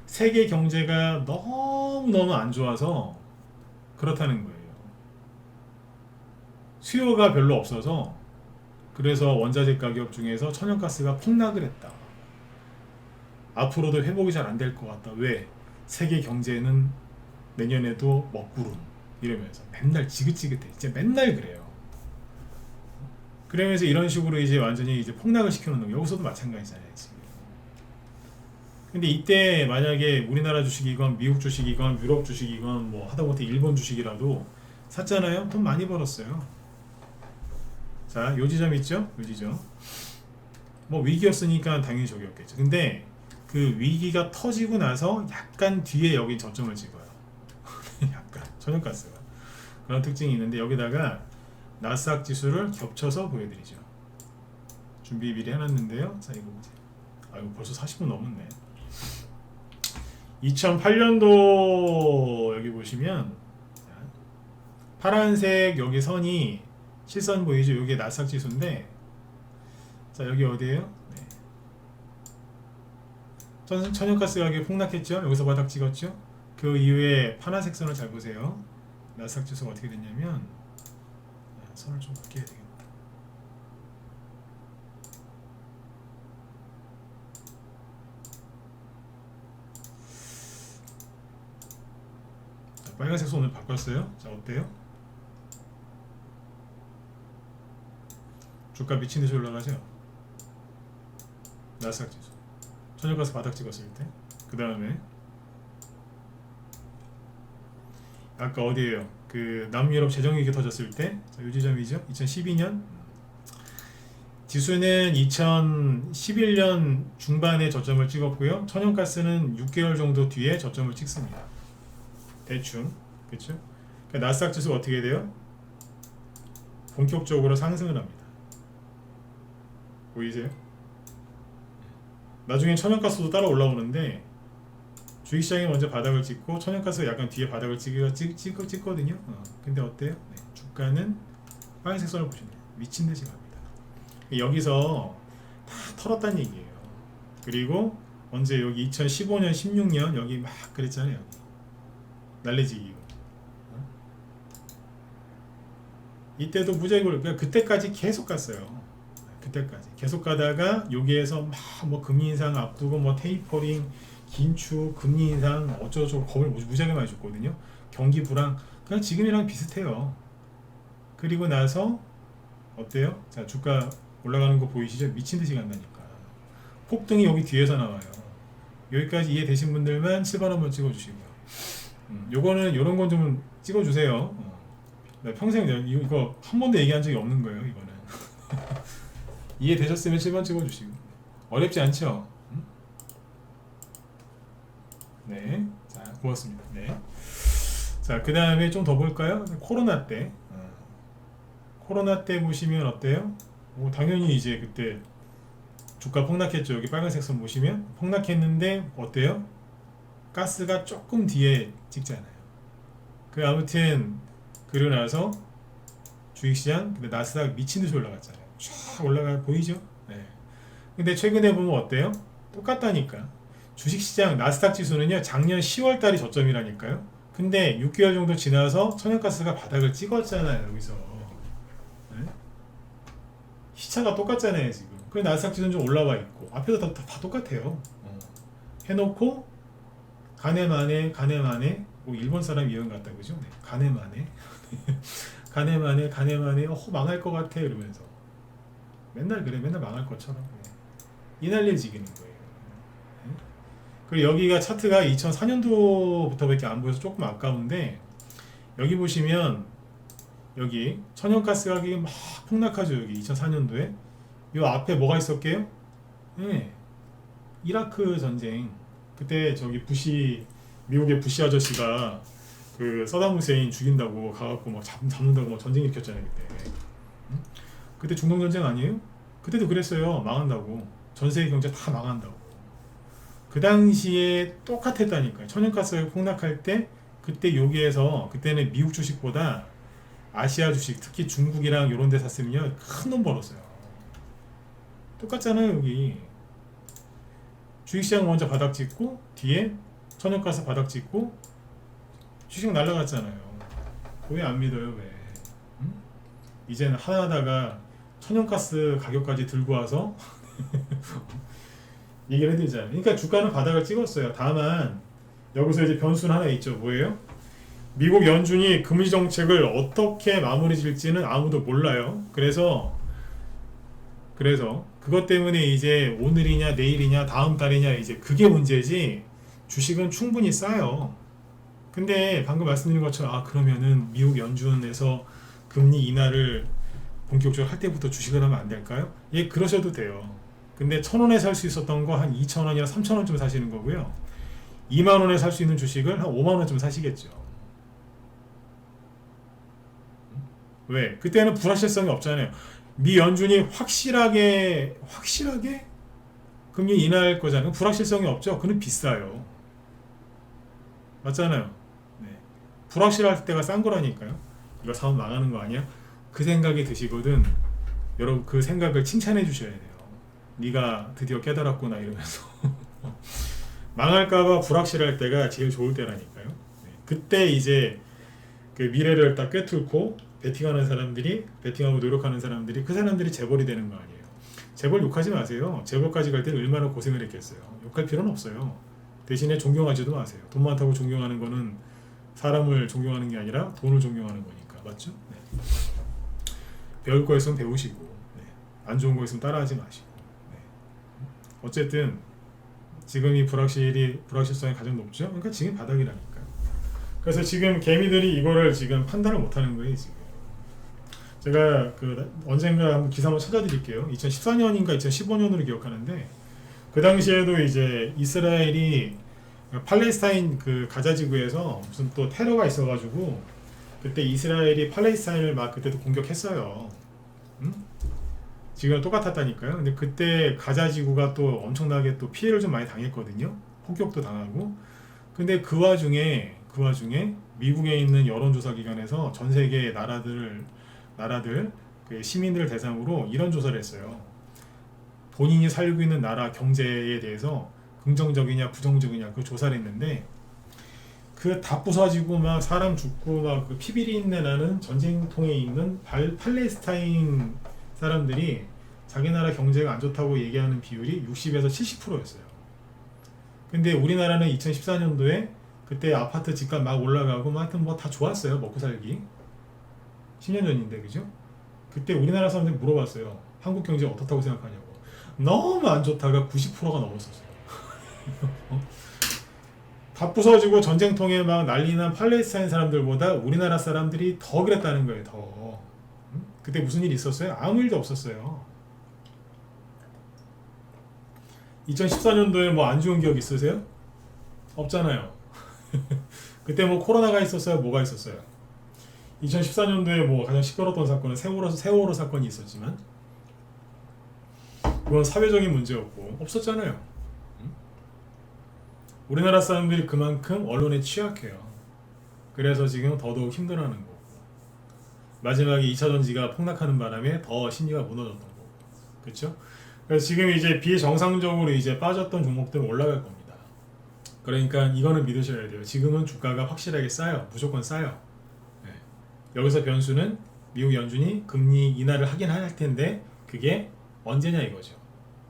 세계 경제가 너무너무 안 좋아서 그렇다는 거예요. 수요가 별로 없어서 그래서 원자재 가격 중에서 천연가스가 폭락을 했다. 앞으로도 회복이 잘 안 될 것 같다. 왜? 세계 경제는 내년에도 먹구름 이러면서 맨날 지긋지긋해. 진짜 맨날 그래요. 그러면서 이런 식으로 이제 완전히 이제 폭락을 시켜놓는 거. 여기서도 마찬가지잖아요. 지금. 근데 이때 만약에 우리나라 주식이건 미국 주식이건 유럽 주식이건 뭐 하다못해 일본 주식이라도 샀잖아요. 돈 많이 벌었어요. 자, 요 지점 있죠? 요 지점. 뭐 위기였으니까 당연히 저기였겠죠. 근데 그 위기가 터지고 나서 약간 뒤에 여기 저점을 찍어요. 약간 천연가스가 그런 특징이 있는데 여기다가 나스닥 지수를 겹쳐서 보여드리죠. 준비 미리 해놨는데요. 자 이거 보세요. 아 이거 벌써 40분 넘었네. 2008년도 여기 보시면 파란색 여기 선이 실선 보이죠? 이게 나스닥 지수인데 자 여기 어디에요? 네. 천연가스 가격이 폭락했죠? 여기서 바닥 찍었죠? 그 이후에 파란색 선을 잘 보세요. 나스닥 지수가 어떻게 됐냐면 선을 좀 바뀌어야 되겠다. 자, 빨간색 선을 바꿨어요. 자 어때요? 주가 미친 듯이 올라가죠. 나스닥 지수. 저녁가서 바닥 찍었을 때. 그 다음에 아까 어디에요? 그 남유럽 재정위기 터졌을 때. 자, 요 지점이죠. 2012년. 지수는 2011년 중반에 저점을 찍었고요. 천연가스는 6개월 정도 뒤에 저점을 찍습니다. 대충. 그렇죠? 그러니까 나스닥 지수가 어떻게 돼요? 본격적으로 상승을 합니다. 보이세요? 나중에 천연가스도 따라 올라오는데 주식시장이 먼저 바닥을 찍고 천연가스가 약간 뒤에 바닥을 찍거든요. 근데 어때요? 네, 주가는 빨간색 선을 보시면 미친듯이 갑니다. 여기서 다 털었다는 얘기예요. 그리고 언제 여기 2015년 16년 여기 막 그랬잖아요. 날래지기고 이때도 무지하게 그러니까 그때까지 계속 갔어요. 그때까지 계속 가다가 여기에서 막 뭐 금리 인상 앞두고 뭐 테이퍼링 긴축 금리 인상 어쩌고저쩌고 겁을 무지하게 많이 줬거든요. 경기 불황 그냥 지금이랑 비슷해요. 그리고 나서 어때요? 자, 주가 올라가는 거 보이시죠? 미친듯이 간다니까. 폭등이 여기 뒤에서 나와요. 여기까지 이해되신 분들만 7번 한번 찍어주시고요. 요거는 요런 건 좀 찍어주세요. 나 평생 이거 한 번도 얘기한 적이 없는 거예요. 이거는 이해되셨으면 7번 찍어주시고. 어렵지 않죠? 네, 자 고맙습니다. 네, 자 그 다음에 좀 더 볼까요? 코로나 때, 코로나 때 보시면 어때요? 당연히 이제 그때 주가 폭락했죠. 여기 빨간색 선 보시면 폭락했는데 어때요? 가스가 조금 뒤에 찍잖아요. 그 아무튼 그러고 나서 주식시장 근데 나스닥 미친듯이 올라갔잖아요. 쫙 올라가 보이죠? 네. 근데 최근에 보면 어때요? 똑같다니까. 주식시장 나스닥 지수는요 작년 10월달이 저점이라니까요. 근데 6개월 정도 지나서 천연가스가 바닥을 찍었잖아요. 여기서 네? 시차가 똑같잖아요 지금. 그래서 나스닥 지수는 좀 올라와 있고 앞에서 다 똑같아요. 해놓고 가네마네 뭐 일본 사람 이런 것 같다 그죠? 네. 가네마네 가네마네 망할 것 같아 이러면서 맨날 그래 맨날 망할 것처럼 이 난리를 지기는 거예요. 그리고 여기가 차트가 2004년도부터밖에 안 보여서 조금 아까운데 여기 보시면 여기 천연가스 가격이 막 폭락하죠. 여기 2004년도에 이 앞에 뭐가 있었게요? 네. 이라크 전쟁 그때 저기 미국의 부시 아저씨가 그 서담 후세인 죽인다고 가갖고 막 잡는다고 막 전쟁 일으켰잖아요 그때. 그때 중동 전쟁 아니에요? 그때도 그랬어요. 망한다고. 전 세계 경제 다 망한다고. 그 당시에 똑같았다니까요. 천연가스가 폭락할 때 그때 여기에서 그때는 미국 주식보다 아시아 주식 특히 중국이랑 이런 데 샀으면요 큰 돈 벌었어요. 똑같잖아요. 여기 주식시장 먼저 바닥 찍고 뒤에 천연가스 바닥 찍고 주식 날라갔잖아요. 왜 안 믿어요? 왜? 이제는 하다가 천연가스 가격까지 들고 와서 얘기를 해드리잖아요. 그러니까 주가는 바닥을 찍었어요. 다만 여기서 이제 변수는 하나 있죠. 뭐예요? 미국 연준이 금리 정책을 어떻게 마무리 질지는 아무도 몰라요. 그래서 그것 때문에 이제 오늘이냐 내일이냐 다음 달이냐 이제 그게 문제지 주식은 충분히 싸요. 근데 방금 말씀드린 것처럼 그러면은 미국 연준에서 금리 인하를 본격적으로 할 때부터 주식을 하면 안 될까요? 예, 그러셔도 돼요. 근데 1,000원에 살 수 있었던 거 한 2,000원이나 3,000원쯤 사시는 거고요. 2만원에 살 수 있는 주식을 한 5만원쯤 사시겠죠. 왜? 그때는 불확실성이 없잖아요. 미 연준이 확실하게 금리 인하할 거잖아요. 불확실성이 없죠. 그는 비싸요. 맞잖아요. 네. 불확실할 때가 싼 거라니까요. 이거 사면 망하는 거 아니야? 그 생각이 드시거든. 여러분 그 생각을 칭찬해 주셔야 돼요. 네가 드디어 깨달았구나 이러면서 망할까봐 불확실할 때가 제일 좋을 때라니까요. 네. 그때 이제 그 미래를 딱 꿰뚫고 베팅하고 노력하는 사람들이 그 사람들이 재벌이 되는 거 아니에요. 재벌 욕하지 마세요. 재벌까지 갈 때는 얼마나 고생을 했겠어요. 욕할 필요는 없어요. 대신에 존경하지도 마세요. 돈 많다고 존경하는 거는 사람을 존경하는 게 아니라 돈을 존경하는 거니까. 맞죠? 네. 배울 거 있으면 배우시고 안 좋은 거 있으면 따라하지 마시고. 네. 어쨌든 지금 이 불확실성이 가장 높죠. 그러니까 지금 바닥이라니까요. 그래서 지금 개미들이 이거를 지금 판단을 못하는 거예요. 지금 제가 언젠가 한번 기사 한번 찾아드릴게요. 2014년인가 2015년으로 기억하는데 그 당시에도 이제 이스라엘이 팔레스타인 그 가자 지구에서 무슨 또 테러가 있어가지고 그때 이스라엘이 팔레스타인을 막 그때도 공격했어요. 지금 똑같았다니까요. 근데 그때 가자 지구가 또 엄청나게 또 피해를 좀 많이 당했거든요. 폭격도 당하고. 근데 그 와중에 미국에 있는 여론조사 기관에서 전 세계 나라들 그 시민들 대상으로 이런 조사를 했어요. 본인이 살고 있는 나라 경제에 대해서 긍정적이냐 부정적이냐 그 조사를 했는데 그 다 부서지고 막 사람 죽고 막 그 피비린내 나는 전쟁통에 있는 팔레스타인 사람들이 자기 나라 경제가 안 좋다고 얘기하는 비율이 60에서 70%였어요. 근데 우리나라는 2014년도에 그때 아파트 집값 막 올라가고 뭐 하여튼 뭐 다 좋았어요. 먹고 살기. 10년 전인데 그죠? 그때 우리나라 사람들이 물어봤어요. 한국 경제 어떻다고 생각하냐고. 너무 안 좋다가 90%가 넘었었어요. 다 부서지고 전쟁통에 막 난리난 팔레스타인 사람들보다 우리나라 사람들이 더 그랬다는 거예요. 더. 그때 무슨 일이 있었어요? 아무 일도 없었어요. 2014년도에 뭐 안 좋은 기억 있으세요? 없잖아요. 그때 뭐 코로나가 있었어요? 뭐가 있었어요? 2014년도에 뭐 가장 시끄러웠던 사건은 세월호 사건이 있었지만 그건 사회적인 문제였고 없었잖아요. 우리나라 사람들이 그만큼 언론에 취약해요. 그래서 지금 더더욱 힘들어하는 거고 마지막에 2차 전지가 폭락하는 바람에 더 심리가 무너졌던 거고 그렇죠? 그래서 지금 이제 비정상적으로 이제 빠졌던 종목들은 올라갈 겁니다. 그러니까 이거는 믿으셔야 돼요. 지금은 주가가 확실하게 싸요. 무조건 싸요. 네. 여기서 변수는 미국 연준이 금리 인하를 하긴 할 텐데 그게 언제냐 이거죠.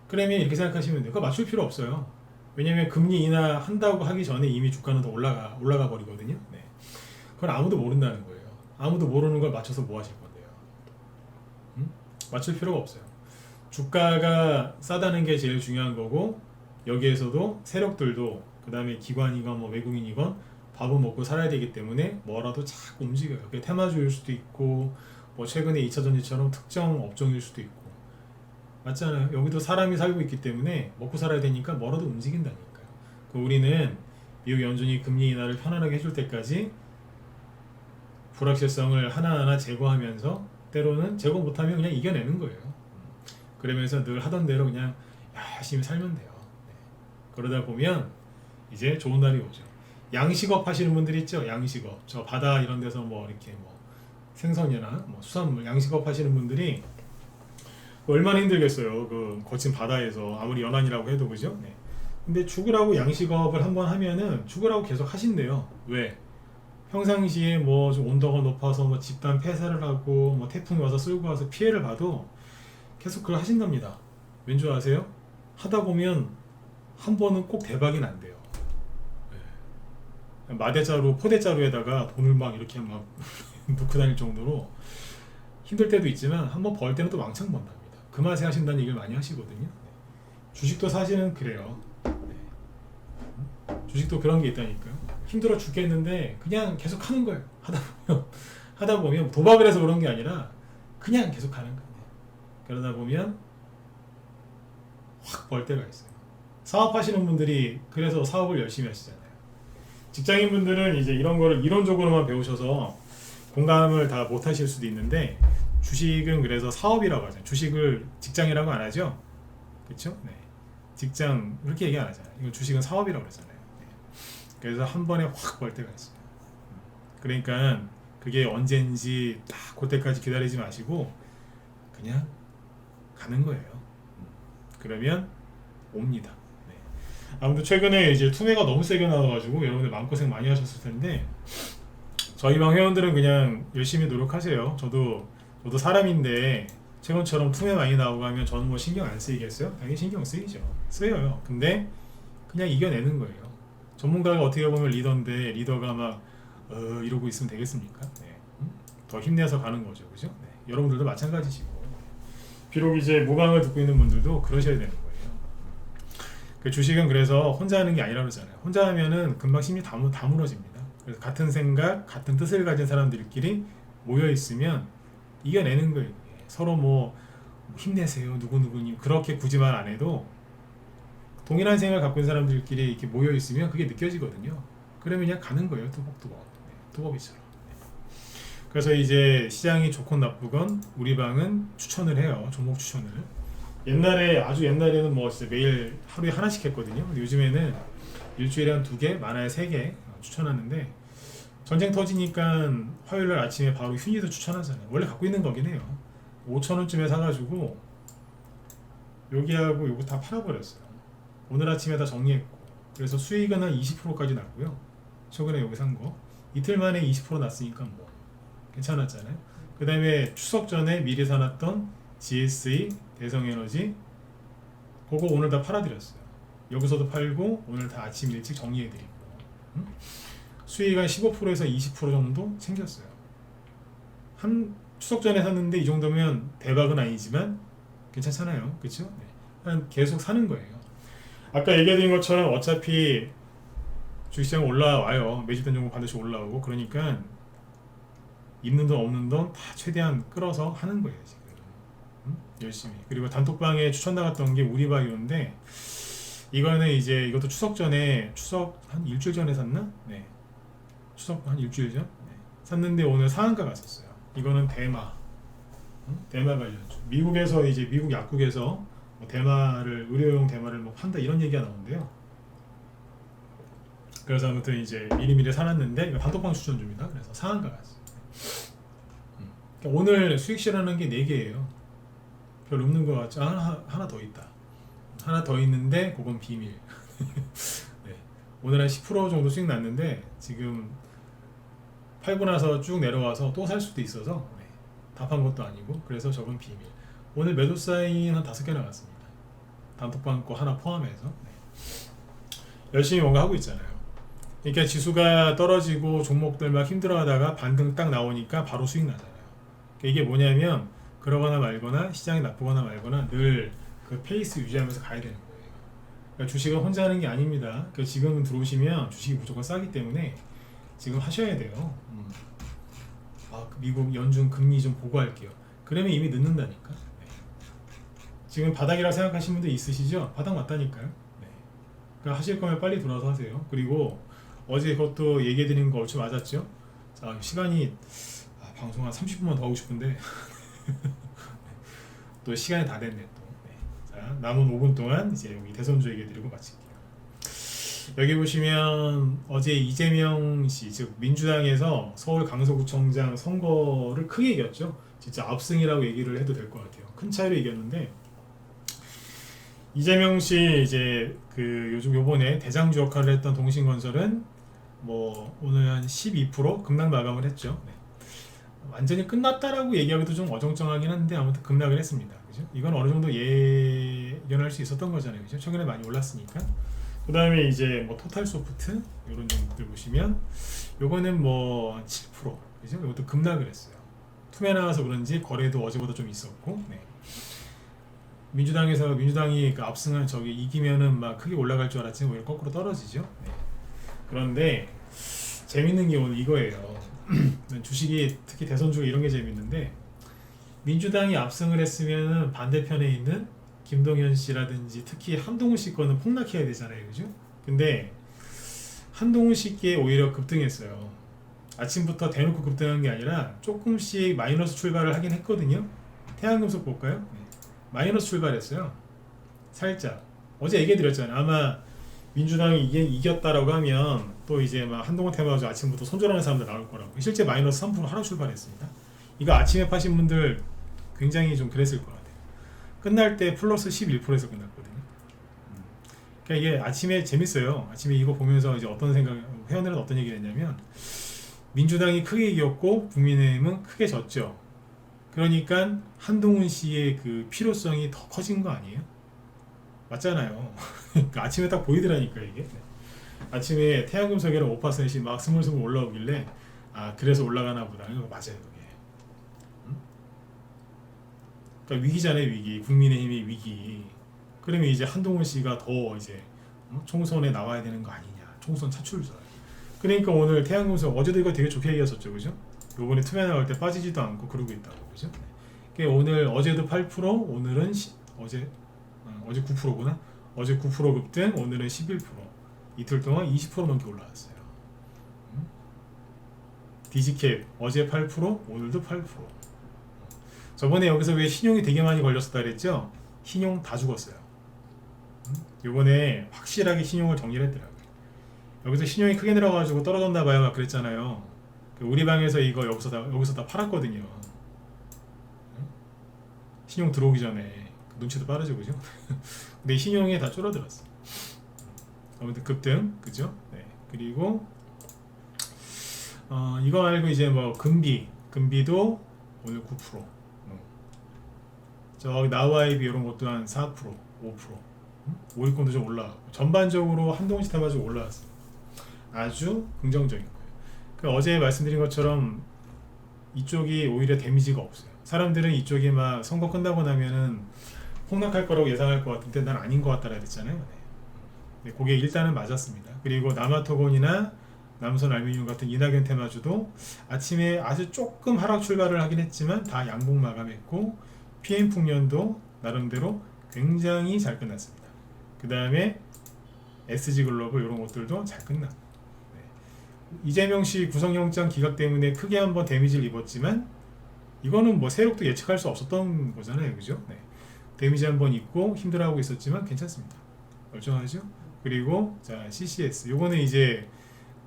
그러면 이렇게 생각하시면 돼요. 그거 맞출 필요 없어요. 왜냐면 금리 인하 한다고 하기 전에 이미 주가는 더 올라가 버리거든요. 네. 그건 아무도 모른다는 거예요. 아무도 모르는 걸 맞춰서 뭐 하실 건데요. 맞출 필요가 없어요. 주가가 싸다는 게 제일 중요한 거고 여기에서도 세력들도 그 다음에 기관이건 뭐 외국인이건 밥을 먹고 살아야 되기 때문에 뭐라도 자꾸 움직여요. 그게 테마주일 수도 있고 뭐 최근에 2차전지처럼 특정 업종일 수도 있고 맞잖아요. 여기도 사람이 살고 있기 때문에 먹고 살아야 되니까 뭐라도 움직인다니까요. 우리는 미국 연준이 금리 인하를 편안하게 해줄 때까지 불확실성을 하나하나 제거하면서 때로는 제거 못하면 그냥 이겨내는 거예요. 그러면서 늘 하던 대로 그냥 열심히 살면 돼요. 네. 그러다 보면 이제 좋은 날이 오죠. 양식업 하시는 분들 있죠. 양식업 저 바다 이런 데서 뭐 이렇게 뭐 생선이나 뭐 수산물 양식업 하시는 분들이 얼마나 힘들겠어요. 그 거친 바다에서 아무리 연안이라고 해도 그죠? 네. 근데 죽으라고 양식업을 한번 하면은 죽으라고 계속 하신대요. 왜? 평상시에 뭐 좀 온도가 높아서 뭐 집단 폐사를 하고 뭐 태풍이 와서 쓸고 와서 피해를 봐도 계속 그걸 하신답니다. 왠지 아세요? 하다 보면 한 번은 꼭 대박이 난대요. 네. 마대자루, 포대자루에다가 돈을 막 이렇게 막 넣고 다닐 정도로 힘들 때도 있지만 한번 벌 때는 또 왕창 번답니다. 그 맛에 하신다는 얘기를 많이 하시거든요. 네. 주식도 사실은 그래요. 네. 주식도 그런 게 있다니까요. 힘들어 죽겠는데 그냥 계속 하는 거예요. 하다 보면 도박을 해서 그런 게 아니라 그냥 계속 하는 거예요. 그러다 보면 확 벌 때가 있어요. 사업하시는 분들이 그래서 사업을 열심히 하시잖아요. 직장인분들은 이제 이런 거를 이론적으로만 배우셔서 공감을 다 못 하실 수도 있는데 주식은 그래서 사업이라고 하잖아요. 주식을 직장이라고 안 하죠. 그렇죠? 네. 직장 그렇게 얘기 안 하잖아요. 이거 주식은 사업이라고 그러잖아요. 네. 그래서 한 번에 확 벌 때가 있어요. 그러니까 그게 언젠지 딱 그때까지 기다리지 마시고 그냥 가는 거예요. 그러면 옵니다. 네. 아무튼 최근에 이제 투매가 너무 세게 나와가지고 여러분들 마음고생 많이 하셨을 텐데 저희 방 회원들은 그냥 열심히 노력하세요. 저도 사람인데 최근처럼 투매 많이 나오고 하면 저는 뭐 신경 안 쓰이겠어요? 당연히 신경 쓰이죠. 쓰여요. 근데 그냥 이겨내는 거예요. 전문가가 어떻게 보면 리더인데 리더가 막 이러고 있으면 되겠습니까? 네. 더 힘내서 가는 거죠. 그죠? 네. 여러분들도 마찬가지시고 비록 이제 무방을 듣고 있는 분들도 그러셔야 되는 거예요. 그 주식은 그래서 혼자 하는 게 아니라 그러잖아요. 혼자 하면은 금방 심리 다 무너집니다. 그래서 같은 생각, 같은 뜻을 가진 사람들끼리 모여 있으면 이겨내는 거예요. 서로 뭐 힘내세요, 누구누구님 그렇게 굳이 말 안 해도 동일한 생각을 갖고 있는 사람들끼리 이렇게 모여 있으면 그게 느껴지거든요. 그러면 그냥 가는 거예요, 뚜벅뚜벅, 뚜벅이처럼. 그래서 이제 시장이 좋건 나쁘건 우리 방은 추천을 해요. 종목 추천을. 옛날에 아주 옛날에는 뭐 진짜 매일 하루에 하나씩 했거든요. 근데 요즘에는 일주일에 한 2개, 많아야 3개 추천하는데 전쟁 터지니까 화요일날 아침에 바로 휴니도 추천하잖아요. 원래 갖고 있는 거긴 해요. 5,000원쯤에 사가지고 여기하고 요거 다 팔아버렸어요. 오늘 아침에 다 정리했고 그래서 수익은 한 20%까지 났고요. 최근에 여기 산 거 이틀 만에 20% 났으니까 뭐 괜찮았잖아요. 그 다음에 추석 전에 미리 사놨던 GSE, 대성에너지 그거 오늘 다 팔아드렸어요. 여기서도 팔고 오늘 다 아침 일찍 정리해드리고 수익 한 15%에서 20% 정도 챙겼어요. 한 추석 전에 샀는데 이 정도면 대박은 아니지만 괜찮잖아요. 그쵸? 네. 계속 사는 거예요. 아까 얘기해드린 것처럼 어차피 주식시장 올라와요. 매집된 종목 반드시 올라오고 그러니까 있는 돈 없는 돈 다 최대한 끌어서 하는 거예요 지금. 열심히. 그리고 단톡방에 추천 나갔던 게 우리바이오인데 이거는 이제 이것도 추석 전에 추석 한 일주일 전에 샀나? 네. 추석 한 일주일 전? 네. 샀는데 오늘 상한가 갔었어요. 이거는 대마. 대마 관련주. 미국에서 이제 미국 약국에서 뭐 대마를 의료용 대마를 뭐 판다 이런 얘기가 나오는데요. 그래서 아무튼 이제 미리미리 사놨는데 이거 단톡방 추천 줍니다. 그래서 상한가 갔어요. 그러니까 오늘 수익 실현하는 게 4개예요. 별 없는 거 같죠? 하나 더 있다. 하나 더 있는데 그건 비밀. 네. 오늘 한 10% 정도 수익 났는데 지금 팔고 나서 쭉 내려와서 또 살 수도 있어서 네. 다 판 것도 아니고 그래서 저건 비밀. 오늘 매도 사인 한 5개 나갔습니다. 단톡방 거 하나 포함해서 네. 열심히 뭔가 하고 있잖아요. 그러니까 지수가 떨어지고 종목들 막 힘들어하다가 반등 딱 나오니까 바로 수익 나잖아요. 그러니까 이게 뭐냐면 그러거나 말거나 시장이 나쁘거나 말거나 늘 그 페이스 유지하면서 가야 되는 거예요. 그러니까 주식은 혼자 하는 게 아닙니다. 그러니까 지금 들어오시면 주식이 무조건 싸기 때문에 지금 하셔야 돼요. 미국 연준 금리 좀 보고 할게요. 그러면 이미 늦는다니까. 네. 지금 바닥이라고 생각하시는 분들 있으시죠? 바닥 맞다니까요. 네. 그러니까 하실 거면 빨리 돌아서 하세요. 그리고 어제 그것도 얘기해드린 거 얼추 맞았죠? 자, 시간이 방송 한 30분만 더 하고 싶은데 또 시간이 다 됐네 또. 네. 자, 남은 5분 동안 이제 여기 대선주 얘기해드리고 마칠게요. 여기 보시면 어제 이재명 씨, 즉 민주당에서 서울 강서구청장 선거를 크게 이겼죠. 진짜 압승이라고 얘기를 해도 될 것 같아요. 큰 차이로 이겼는데 이재명 씨 이제 그 요즘 요번에 대장주 역할을 했던 동신건설은 뭐 오늘 한 12% 급락 마감을 했죠. 네. 완전히 끝났다라고 얘기하기도 좀 어정쩡하긴 한데 아무튼 급락을 했습니다. 그죠? 이건 어느 정도 예견할 수 있었던 거잖아요. 그죠? 최근에 많이 올랐으니까. 그 다음에 이제 뭐 토탈소프트 이런 종목들 보시면 요거는 뭐 7% 그죠? 이것도 급락을 했어요. 투매 나와서 그런지 거래도 어제보다 좀 있었고. 네. 민주당이 그 압승한 저기 이기면은 막 크게 올라갈 줄 알았지만 오히려 거꾸로 떨어지죠. 네. 그런데 재밌는 게 오늘 이거예요. 주식이 특히 대선주가 이런 게 재밌는데 민주당이 압승을 했으면 반대편에 있는 김동연 씨라든지 특히 한동훈 씨 거는 폭락해야 되잖아요. 그죠? 근데 한동훈 씨께 오히려 급등했어요. 아침부터 대놓고 급등한 게 아니라 조금씩 마이너스 출발을 하긴 했거든요. 태양금속 볼까요? 네. 마이너스 출발했어요. 살짝. 어제 얘기해드렸잖아요. 아마 민주당이 이겼다라고 하면 또 이제 막 한동훈 테마주 아침부터 손절하는 사람들 나올 거라고. 실제 마이너스 3% 하락 출발했습니다. 이거 아침에 파신 분들 굉장히 좀 그랬을 것 같아요. 끝날 때 플러스 11%에서 끝났거든요. 그러니까 이게 아침에 재밌어요. 아침에 이거 보면서 이제 어떤 생각, 회원들은 어떤 얘기를 했냐면 민주당이 크게 이겼고 국민의힘은 크게 졌죠. 그러니까 한동훈 씨의 그 필요성이 더 커진 거 아니에요? 맞잖아요. 아침에 딱 보이더라니까 이게. 아침에 태양금속이랑 5%씩 막 스물스물 올라오길래 그래서 올라가나 보다. 이거 맞아요 그게. 그러니까 위기잖아요, 위기. 국민의힘이 위기. 그러면 이제 한동훈 씨가 더 이제 총선에 나와야 되는 거 아니냐. 총선 차출설. 그러니까 오늘 태양금속 어제도 이거 되게 좋게 얘기했었죠, 그죠? 요번에 투매 나올 때 빠지지도 않고 그러고 있다고, 그죠? 그러니까 오늘 어제도 8%, 오늘은 어제 9%구나. 어제 9% 급등, 오늘은 11%. 이틀 동안 20% 넘게 올라왔어요. 디지캡 어제 8%, 오늘도 8%. 저번에 여기서 왜 신용이 되게 많이 걸렸었다 그랬죠? 신용 다 죽었어요. 요번에 확실하게 신용을 정리를 했더라고요. 여기서 신용이 크게 늘어가지고 떨어졌나 봐요 막 그랬잖아요. 우리 방에서 이거 여기서 다 팔았거든요. 신용 들어오기 전에 눈치도 빠르죠, 그죠? 근데 신용이 다 줄어들었어. 아무튼 급등, 그죠? 네. 그리고 이거 말고 이제 뭐 금비도 오늘 9%. 저기 나우아이비 이런 것도 한 4%, 5%. 오일권도 좀 올라가고 전반적으로 한동훈 씨 타가지고 올라왔어요. 아주 긍정적인 거예요. 그 어제 말씀드린 것처럼 이쪽이 오히려 데미지가 없어요. 사람들은 이쪽이 막 선거 끝나고 나면은 폭락할 거라고 예상할 것 같은데 난 아닌 것 같다라 그랬잖아요. 네, 그게 일단은 맞았습니다. 그리고 남아토건이나 남선 알루미늄 같은 이낙연 테마주도 아침에 아주 조금 하락 출발을 하긴 했지만 다 양봉 마감했고 PM 풍년도 나름대로 굉장히 잘 끝났습니다. 그 다음에 SG 글로벌 이런 것들도 잘 끝났고, 네. 이재명 씨 구속영장 기각 때문에 크게 한번 데미지를 입었지만 이거는 뭐 세력도 예측할 수 없었던 거잖아요, 그죠? 네. 데미지 한번 입고 힘들어하고 있었지만 괜찮습니다. 멀쩡하죠? 그리고 자 CCS 요거는 이제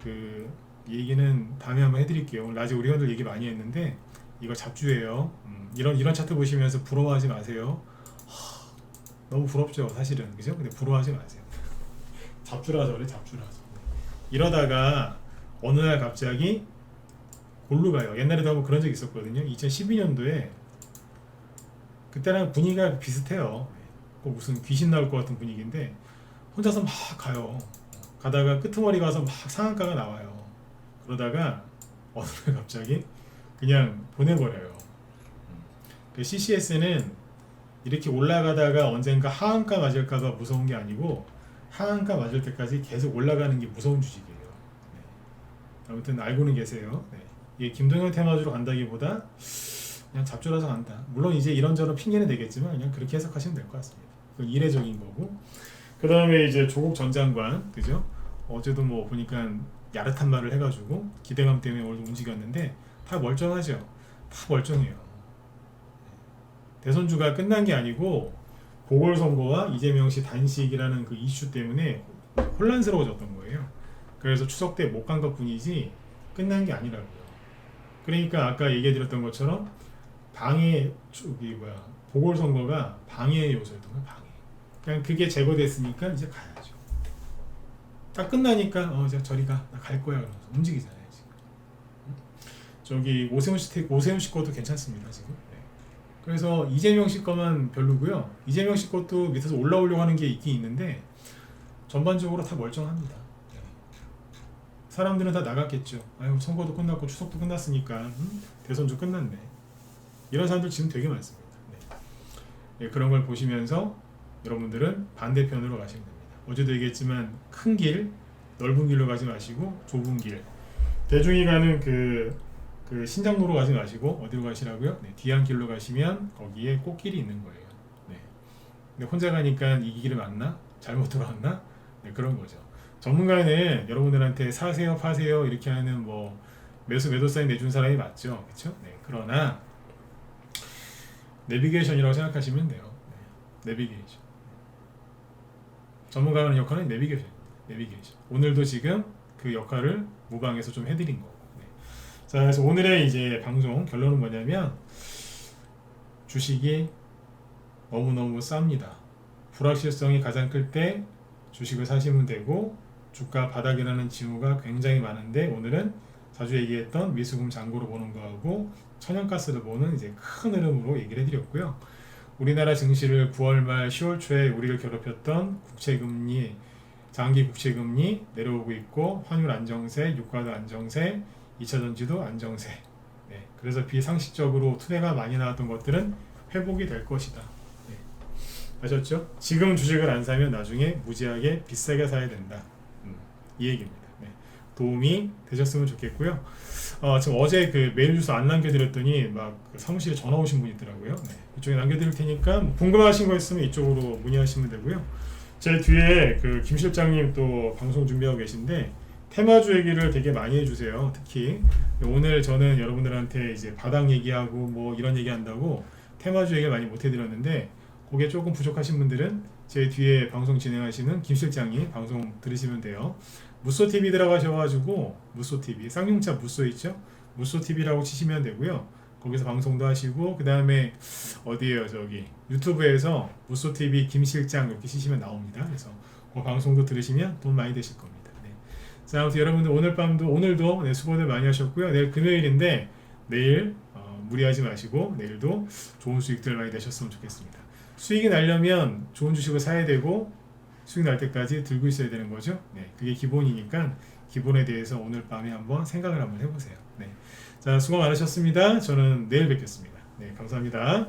그 얘기는 다음에 한번 해드릴게요. 오늘 낮에 우리 회원들 얘기 많이 했는데 이거 잡주예요. 이런 차트 보시면서 부러워하지 마세요. 너무 부럽죠, 사실은, 그죠? 근데 부러워하지 마세요. 잡주라서 그래, 잡주라서. 이러다가 어느 날 갑자기 골로 가요. 옛날에도 한번 그런 적 있었거든요. 2012년도에 그때랑 분위기가 비슷해요. 뭐 무슨 귀신 나올 것 같은 분위기인데 혼자서 막 가요. 가다가 끄트머리 가서 막 상한가가 나와요. 그러다가 어느 날 갑자기 그냥 보내버려요. 그 CCS는 이렇게 올라가다가 언젠가 하한가 맞을까봐 무서운 게 아니고 하한가 맞을 때까지 계속 올라가는 게 무서운 주식이에요. 네. 아무튼 알고는 계세요. 네. 이게 김동현 테마주로 간다기보다 그냥 잡주라서 간다. 물론 이제 이런저런 핑계는 되겠지만 그냥 그렇게 해석하시면 될 것 같습니다. 그건 이례적인 거고. 그 다음에 이제 조국 전 장관, 그죠? 어제도 뭐 보니까 야릇한 말을 해가지고 기대감 때문에 오늘 움직였는데 다 멀쩡하죠. 다 멀쩡해요. 대선주가 끝난 게 아니고 보궐선거와 이재명 씨 단식이라는 그 이슈 때문에 혼란스러워졌던 거예요. 그래서 추석 때 못 간 것 뿐이지 끝난 게 아니라고요. 그러니까 아까 얘기해드렸던 것처럼 보궐선거가 방해 요소였던 거예요. 방해. 그냥 그게 제거됐으니까 이제 가야죠. 딱 끝나니까 이제 저리 가. 나 갈 거야. 그러면서 움직이잖아요. 지금. 저기 오세훈 씨 것도 괜찮습니다. 지금. 네. 그래서 이재명 씨 거만 별로고요. 이재명 씨 것도 밑에서 올라오려고 하는 게 있긴 있는데 전반적으로 다 멀쩡합니다. 네. 사람들은 다 나갔겠죠. 아유, 선거도 끝났고 추석도 끝났으니까 대선도 끝났네. 이런 사람들 지금 되게 많습니다. 네. 네, 그런 걸 보시면서 여러분들은 반대편으로 가시면 됩니다. 어제도 얘기했지만 큰 길, 넓은 길로 가지 마시고 좁은 길, 대중이 가는 그 신장로로 가지 마시고 어디로 가시라고요? 네, 뒤안길로 가시면 거기에 꽃길이 있는 거예요. 네. 근데 혼자 가니까 이 길을 맞나? 잘못 들어왔나? 네, 그런 거죠. 전문가는 여러분들한테 사세요, 파세요 이렇게 하는 뭐 매도 사인 내준 사람이 맞죠, 그렇죠? 네, 그러나 내비게이션이라고 생각하시면 돼요. 네, 내비게이션. 전문가가 하는 역할은 내비게이션. 오늘도 지금 그 역할을 무방에서 좀 해드린 거고. 네. 자, 그래서 오늘의 이제 방송 결론은 뭐냐면 주식이 너무너무 쌉니다. 불확실성이 가장 클 때 주식을 사시면 되고 주가 바닥이라는 징후가 굉장히 많은데 오늘은 자주 얘기했던 미수금 잔고로 보는 거하고 천연가스를 보는 이제 큰 흐름으로 얘기를 해드렸고요. 우리나라 증시를 9월 말 10월 초에 우리를 괴롭혔던 국채금리, 장기 국채금리 내려오고 있고 환율 안정세, 유가도 안정세, 2차전지도 안정세. 네, 그래서 비상식적으로 투매가 많이 나왔던 것들은 회복이 될 것이다. 네. 아셨죠? 지금 주식을 안 사면 나중에 무지하게 비싸게 사야 된다. 이 얘기입니다. 네. 도움이 되셨으면 좋겠고요. 지금 어제 그 메일 주소 안 남겨드렸더니 막그 사무실에 전화 오신 분이 있더라고요. 네. 이쪽에 남겨드릴 테니까 뭐 궁금하신 거 있으면 이쪽으로 문의하시면 되고요. 제 뒤에 그 김 실장님 또 방송 준비하고 계신데 테마주 얘기를 되게 많이 해주세요. 특히 오늘 저는 여러분들한테 이제 바닥 얘기하고 뭐 이런 얘기 한다고 테마주 얘기를 많이 못 해드렸는데 그게 조금 부족하신 분들은 제 뒤에 방송 진행하시는 김 실장님 방송 들으시면 돼요. 무쏘TV 들어가셔가지고 무쏘TV 쌍용차 무쏘 있죠? 무쏘TV라고 치시면 되고요. 거기서 방송도 하시고 그 다음에 어디에요? 저기 유튜브에서 무쏘TV 김 실장 이렇게 치시면 나옵니다. 그래서 그 방송도 들으시면 돈 많이 되실 겁니다. 네. 자, 아무튼 여러분들 오늘도 네, 수고들 많이 하셨고요. 내일 금요일인데 내일 무리하지 마시고 내일도 좋은 수익들 많이 내셨으면 좋겠습니다. 수익이 나려면 좋은 주식을 사야 되고 수익 날 때까지 들고 있어야 되는 거죠. 네, 그게 기본이니까 기본에 대해서 오늘 밤에 한번 생각을 한번 해보세요. 네, 자 수고 많으셨습니다. 저는 내일 뵙겠습니다. 네, 감사합니다.